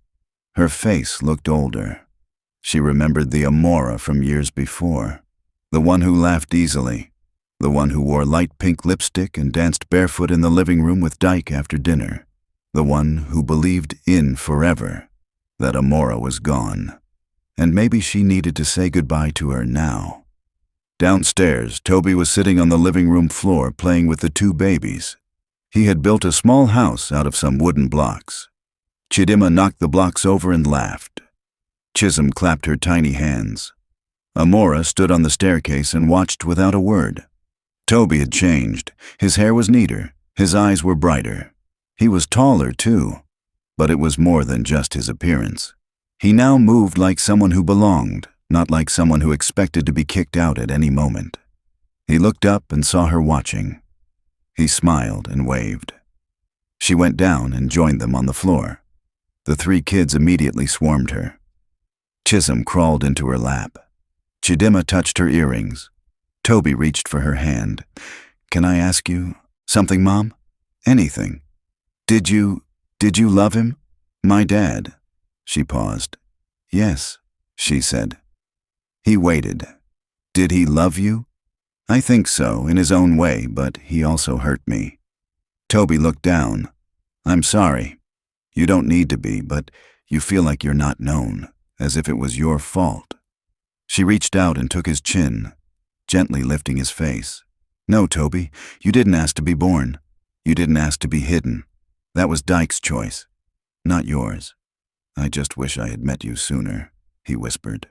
Her face looked older. She remembered the Amora from years before, the one who laughed easily, the one who wore light pink lipstick and danced barefoot in the living room with Dyke after dinner, the one who believed in forever that Amora was gone, and maybe she needed to say goodbye to her now. Downstairs, Toby was sitting on the living room floor playing with the 2 babies. He had built a small house out of some wooden blocks. Chidima knocked the blocks over and laughed. Chisholm clapped her tiny hands. Amora stood on the staircase and watched without a word. Toby had changed. His hair was neater. His eyes were brighter. He was taller, too. But it was more than just his appearance. He now moved like someone who belonged, not like someone who expected to be kicked out at any moment. He looked up and saw her watching. He smiled and waved. She went down and joined them on the floor. The 3 kids immediately swarmed her. Chisholm crawled into her lap. Chidima touched her earrings. Toby reached for her hand. Can I ask you something, Mom? Anything. Did you love him? My dad. She paused. Yes, she said. He waited. Did he love you? I think so, in his own way, but he also hurt me. Toby looked down. I'm sorry. You don't need to be, but you feel like you're not known, as if it was your fault. She reached out and took his chin, gently lifting his face. No, Toby, you didn't ask to be born. You didn't ask to be hidden. That was Dyke's choice, not yours. I just wish I had met you sooner, he whispered.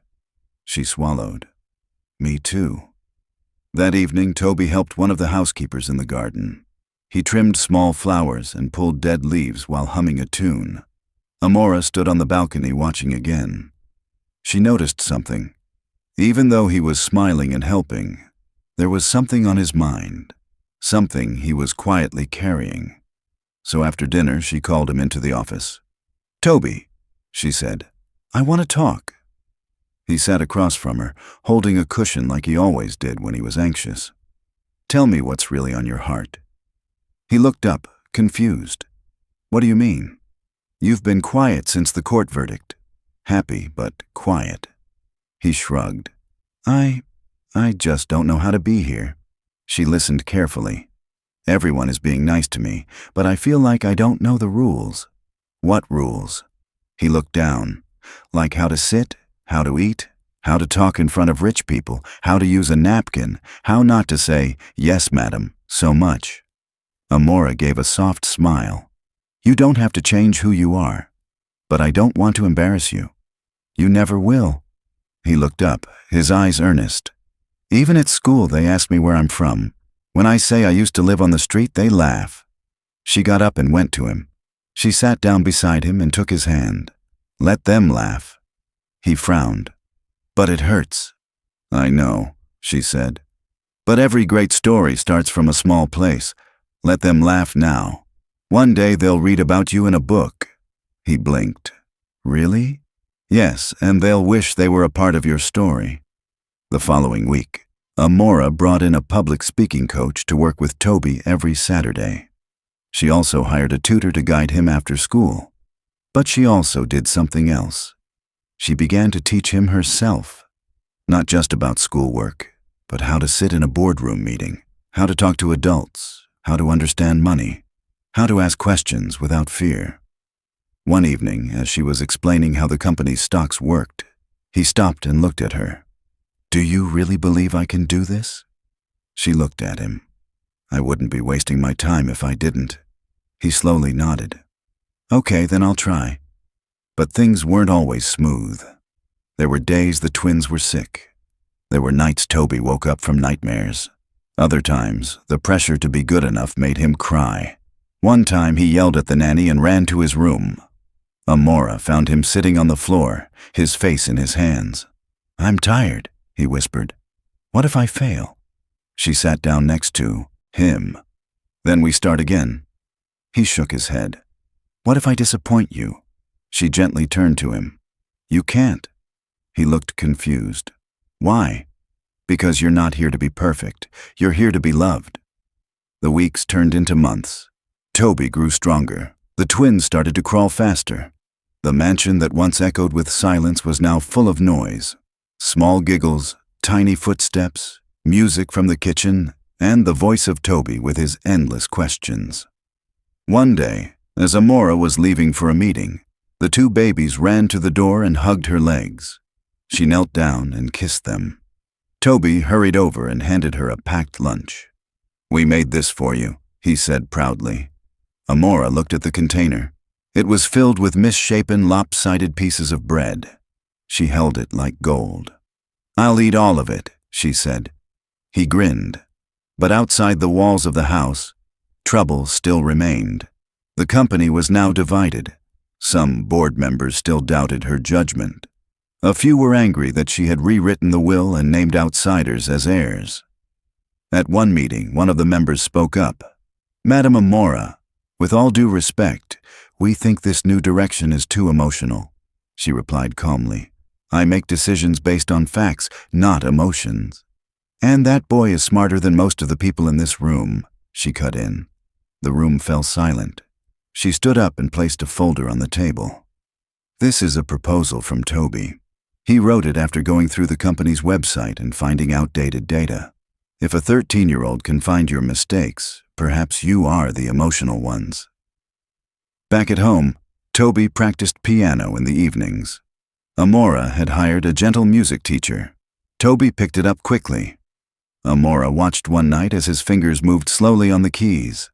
She swallowed. Me too. That evening, Toby helped one of the housekeepers in the garden. He trimmed small flowers and pulled dead leaves while humming a tune. Amora stood on the balcony watching again. She noticed something. Even though he was smiling and helping, there was something on his mind, something he was quietly carrying. So after dinner, she called him into the office. Toby, she said, I want to talk. He sat across from her, holding a cushion like he always did when he was anxious. Tell me what's really on your heart. He looked up, confused. What do you mean? You've been quiet since the court verdict. Happy, but quiet. He shrugged. I just don't know how to be here. She listened carefully. Everyone is being nice to me, but I feel like I don't know the rules. What rules? He looked down. like how to sit, how to eat, how to talk in front of rich people, how to use a napkin, how not to say, "Yes, madam," so much. Amora gave a soft smile. "You don't have to change who you are. But I don't want to embarrass you. You never will." He looked up, his eyes earnest. "Even at school they ask me where I'm from. When I say I used to live on the street, they laugh." She got up and went to him. She sat down beside him and took his hand. "Let them laugh." He frowned. "But it hurts." "I know," she said. "But every great story starts from a small place. Let them laugh now. One day they'll read about you in a book." He blinked. "Really?" "Yes, and they'll wish they were a part of your story." The following week, Amora brought in a public speaking coach to work with Toby every Saturday. She also hired a tutor to guide him after school. But she also did something else. She began to teach him herself, not just about schoolwork, but how to sit in a boardroom meeting, how to talk to adults, how to understand money, how to ask questions without fear. One evening, as she was explaining how the company's stocks worked, he stopped and looked at her. "Do you really believe I can do this?" She looked at him. "I wouldn't be wasting my time if I didn't." He slowly nodded. "Okay, then I'll try." But things weren't always smooth. There were days the twins were sick. There were nights Toby woke up from nightmares. Other times, the pressure to be good enough made him cry. One time he yelled at the nanny and ran to his room. Amora found him sitting on the floor, his face in his hands. "I'm tired," he whispered. "What if I fail?" She sat down next to him. "Then we start again." He shook his head. "What if I disappoint you?" She gently turned to him. "You can't." He looked confused. "Why?" "Because you're not here to be perfect. You're here to be loved." The weeks turned into months. Toby grew stronger. The twins started to crawl faster. The mansion that once echoed with silence was now full of noise. Small giggles, tiny footsteps, music from the kitchen, and the voice of Toby with his endless questions. One day, as Amora was leaving for a meeting, the two babies ran to the door and hugged her legs. She knelt down and kissed them. Toby hurried over and handed her a packed lunch. "We made this for you," he said proudly. Amora looked at the container. It was filled with misshapen, lopsided pieces of bread. She held it like gold. "I'll eat all of it," she said. He grinned. But outside the walls of the house, trouble still remained. The company was now divided. Some board members still doubted her judgment. A few were angry that she had rewritten the will and named outsiders as heirs. At one meeting, one of the members spoke up. "Madam Amora, with all due respect, we think this new direction is too emotional," she replied calmly. "I make decisions based on facts, not emotions." "And that boy is smarter than most of the people in this room," she cut in. The room fell silent. She stood up and placed a folder on the table. "This is a proposal from Toby. He wrote it after going through the company's website and finding outdated data. If a 13-year-old can find your mistakes, perhaps you are the emotional ones." Back at home, Toby practiced piano in the evenings. Amora had hired a gentle music teacher. Toby picked it up quickly. Amora watched one night as his fingers moved slowly on the keys.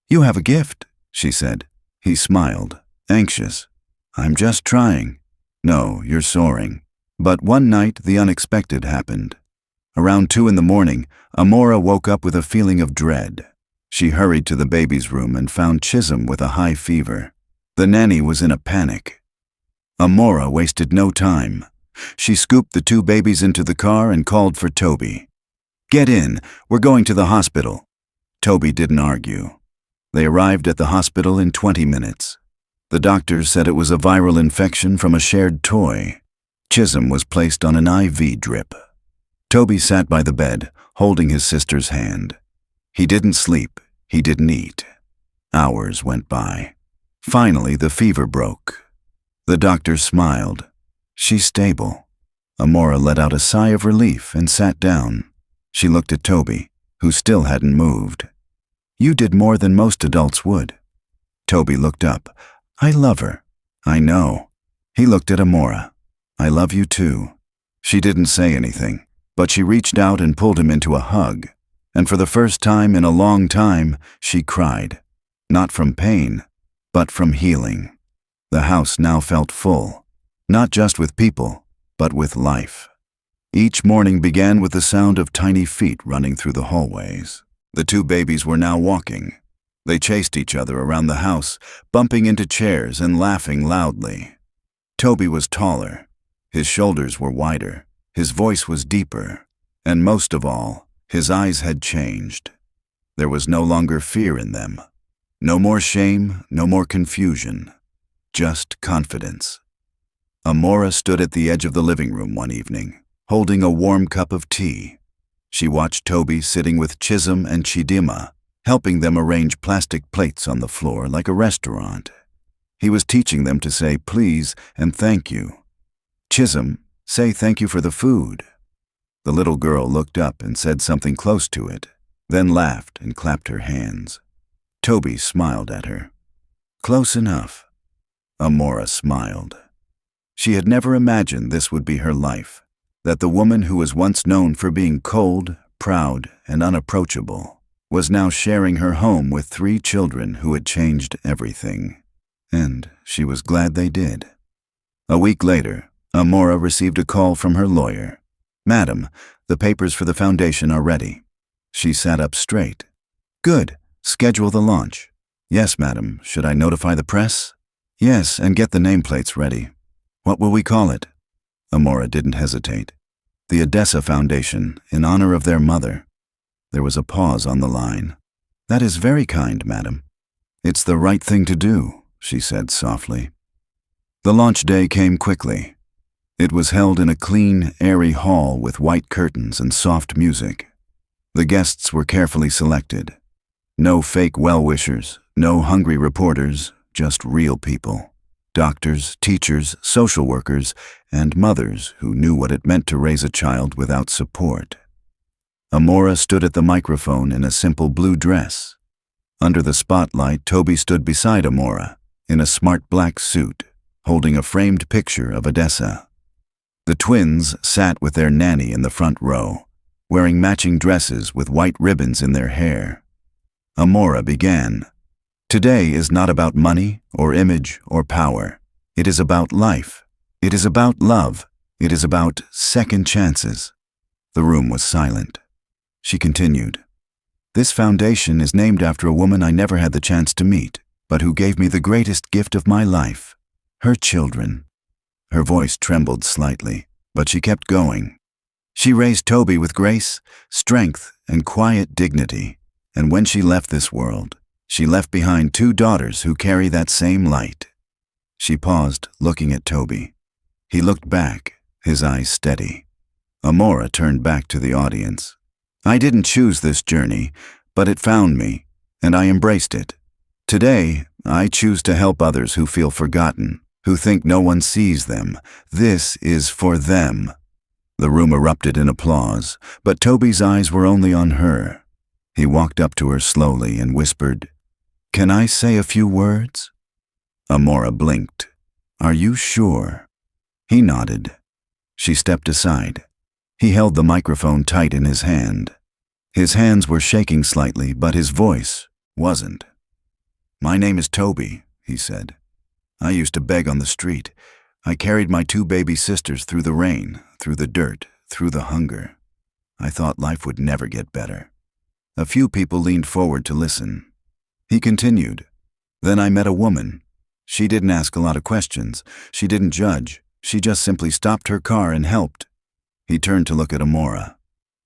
"You have a gift," she said. He smiled, anxious. "I'm just trying." "No, you're soaring." But one night, the unexpected happened. Around 2 in the morning, Amora woke up with a feeling of dread. She hurried to the baby's room and found Chisholm with a high fever. The nanny was in a panic. Amora wasted no time. She scooped the 2 babies into the car and called for Toby. "Get in, we're going to the hospital." Toby didn't argue. They arrived at the hospital in 20 minutes. The doctors said it was a viral infection from a shared toy. Chisholm was placed on an IV drip. Toby sat by the bed, holding his sister's hand. He didn't sleep, he didn't eat. Hours went by. Finally, the fever broke. The doctor smiled. "She's stable." Amora let out a sigh of relief and sat down. She looked at Toby, who still hadn't moved. "You did more than most adults would." Toby looked up. "I love her." "I know." He looked at Amora. "I love you too." She didn't say anything, but she reached out and pulled him into a hug. And for the first time in a long time, she cried. Not from pain, but from healing. The house now felt full, not just with people, but with life. Each morning began with the sound of tiny feet running through the hallways. The two babies were now walking. They chased each other around the house, bumping into chairs and laughing loudly. Toby was taller. His shoulders were wider. His voice was deeper. And most of all, his eyes had changed. There was no longer fear in them. No more shame, no more confusion. Just confidence. Amora stood at the edge of the living room one evening, holding a warm cup of tea. She watched Toby sitting with Chisholm and Chidima, helping them arrange plastic plates on the floor like a restaurant. He was teaching them to say please and thank you. "Chisholm, say thank you for the food." The little girl looked up and said something close to it, then laughed and clapped her hands. Toby smiled at her. "Close enough." Amora smiled. She had never imagined this would be her life, that the woman who was once known for being cold, proud, and unapproachable was now sharing her home with 3 children who had changed everything. And she was glad they did. A week later, Amora received a call from her lawyer. "Madam, the papers for the foundation are ready." She sat up straight. "Good. Schedule the launch." "Yes, madam. Should I notify the press?" "Yes, and get the nameplates ready." "What will we call it?" Amora didn't hesitate. "The Odessa Foundation, in honor of their mother." There was a pause on the line. "That is very kind, madam." "It's the right thing to do," she said softly. The launch day came quickly. It was held in a clean, airy hall with white curtains and soft music. The guests were carefully selected. No fake well-wishers, no hungry reporters, just real people. Doctors, teachers, social workers, and mothers who knew what it meant to raise a child without support. Amora stood at the microphone in a simple blue dress. Under the spotlight, Toby stood beside Amora, in a smart black suit, holding a framed picture of Odessa. The twins sat with their nanny in the front row, wearing matching dresses with white ribbons in their hair. Amora began. "Today is not about money or image or power. It is about life. It is about love. It is about second chances." The room was silent. She continued. "This foundation is named after a woman I never had the chance to meet, but who gave me the greatest gift of my life, her children." Her voice trembled slightly, but she kept going. "She raised Toby with grace, strength, and quiet dignity, and when she left this world, she left behind 2 daughters who carry that same light." She paused, looking at Toby. He looked back, his eyes steady. Amora turned back to the audience. "I didn't choose this journey, but it found me, and I embraced it. Today, I choose to help others who feel forgotten, who think no one sees them. This is for them." The room erupted in applause, but Toby's eyes were only on her. He walked up to her slowly and whispered, "Can I say a few words?" Amora blinked. "Are you sure?" He nodded. She stepped aside. He held the microphone tight in his hand. His hands were shaking slightly, but his voice wasn't. "My name is Toby," he said. "I used to beg on the street. I carried my 2 baby sisters through the rain, through the dirt, through the hunger. I thought life would never get better." A few people leaned forward to listen. He continued. "Then I met a woman. She didn't ask a lot of questions. She didn't judge. She just simply stopped her car and helped." He turned to look at Amora.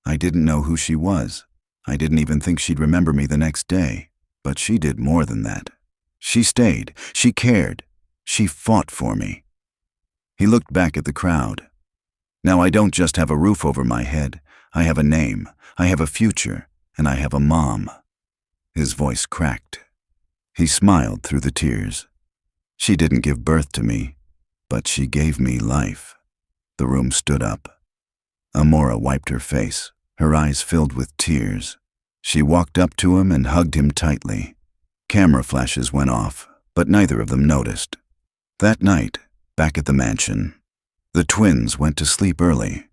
"I didn't know who she was. I didn't even think she'd remember me the next day. But she did more than that. She stayed. She cared. She fought for me." He looked back at the crowd. "Now I don't just have a roof over my head. I have a name. I have a future. And I have a mom." His voice cracked. He smiled through the tears. "She didn't give birth to me, but she gave me life." The room stood up. Amora wiped her face, her eyes filled with tears. She walked up to him and hugged him tightly. Camera flashes went off, but neither of them noticed. That night, Back at the mansion, the twins went to sleep early.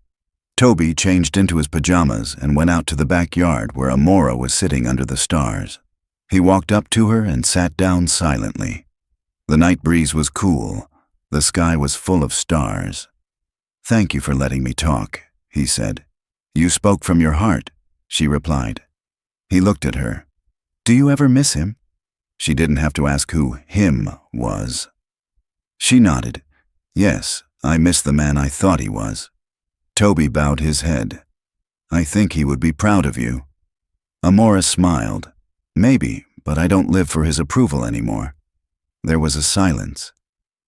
Toby changed into his pajamas and went out to the backyard where Amora was sitting under the stars. He walked up to her and sat down silently. The night breeze was cool. The sky was full of stars. "Thank you for letting me talk," he said. "You spoke from your heart," she replied. He looked at her. "Do you ever miss him?" She didn't have to ask who him was. She nodded. "Yes, I miss the man I thought he was." Toby bowed his head. "I think he would be proud of you." Amora smiled. "Maybe, but I don't live for his approval anymore." There was a silence.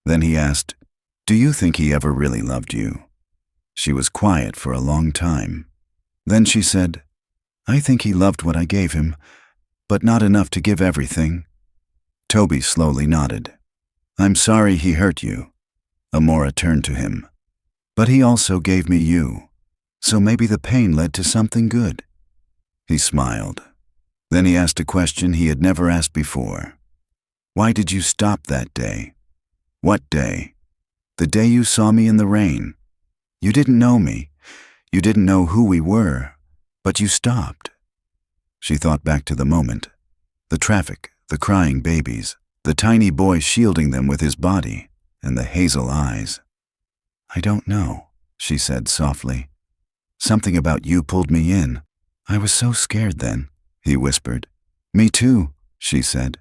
Then he asked, "Do you think he ever really loved you?" She was quiet for a long time. Then she said, "I think he loved what I gave him, but not enough to give everything." Toby slowly nodded. "I'm sorry he hurt you." Amora turned to him. "But he also gave me you, so maybe the pain led to something good." He smiled. Then he asked a question he had never asked before. "Why did you stop that day?" "What day?" "The day you saw me in the rain. You didn't know me. You didn't know who we were, but you stopped." She thought back to the moment. The traffic, the crying babies, the tiny boy shielding them with his body, and the hazel eyes. "I don't know," she said softly. "Something about you pulled me in. I was so scared then," he whispered. "Me too," she said.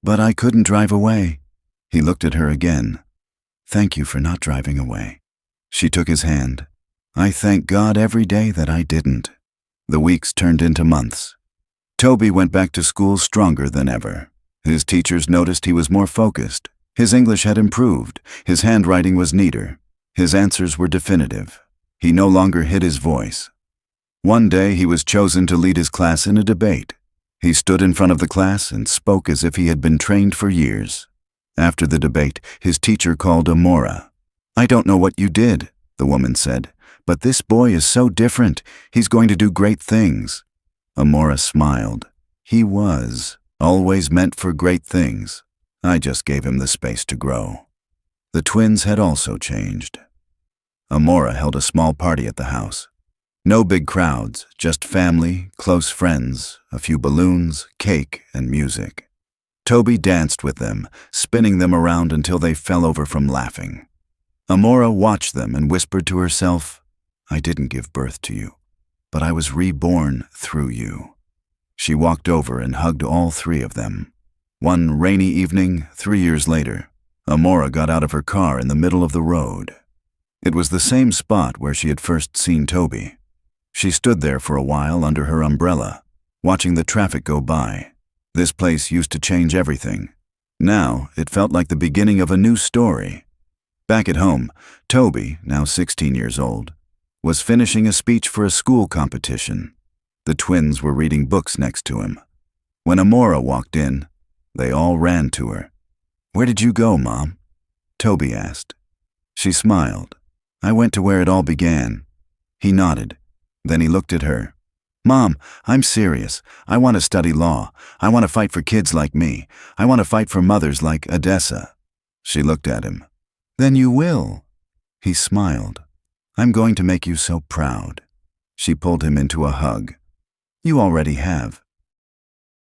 "But I couldn't drive away." He looked at her again. "Thank you for not driving away." She took his hand. "I thank God every day that I didn't." The weeks turned into months. Toby went back to school stronger than ever. His teachers noticed he was more focused. His English had improved. His handwriting was neater. His answers were definitive. He no longer hid his voice. One day he was chosen to lead his class in a debate. He stood in front of the class and spoke as if he had been trained for years. After the debate, his teacher called Amora. "I don't know what you did," the woman said, "but this boy is so different. He's going to do great things." Amora smiled. "He was always meant for great things. I just gave him the space to grow." The twins had also changed. Amora held a small party at the house. No big crowds, just family, close friends, a few balloons, cake, and music. Toby danced with them, spinning them around until they fell over from laughing. Amora watched them and whispered to herself, "I didn't give birth to you, but I was reborn through you." She walked over and hugged all three of them. One rainy evening, 3 years later, Amora got out of her car in the middle of the road. It was the same spot where she had first seen Toby. She stood there for a while under her umbrella, watching the traffic go by. This place used to change everything. Now, it felt like the beginning of a new story. Back at home, Toby, now 16 years old, was finishing a speech for a school competition. The twins were reading books next to him. When Amora walked in, they all ran to her. "Where did you go, Mom?" Toby asked. She smiled. "I went to where it all began." He nodded. Then he looked at her. "Mom, I'm serious. I want to study law. I want to fight for kids like me. I want to fight for mothers like Odessa." She looked at him. "Then you will." He smiled. "I'm going to make you so proud." She pulled him into a hug. "You already have."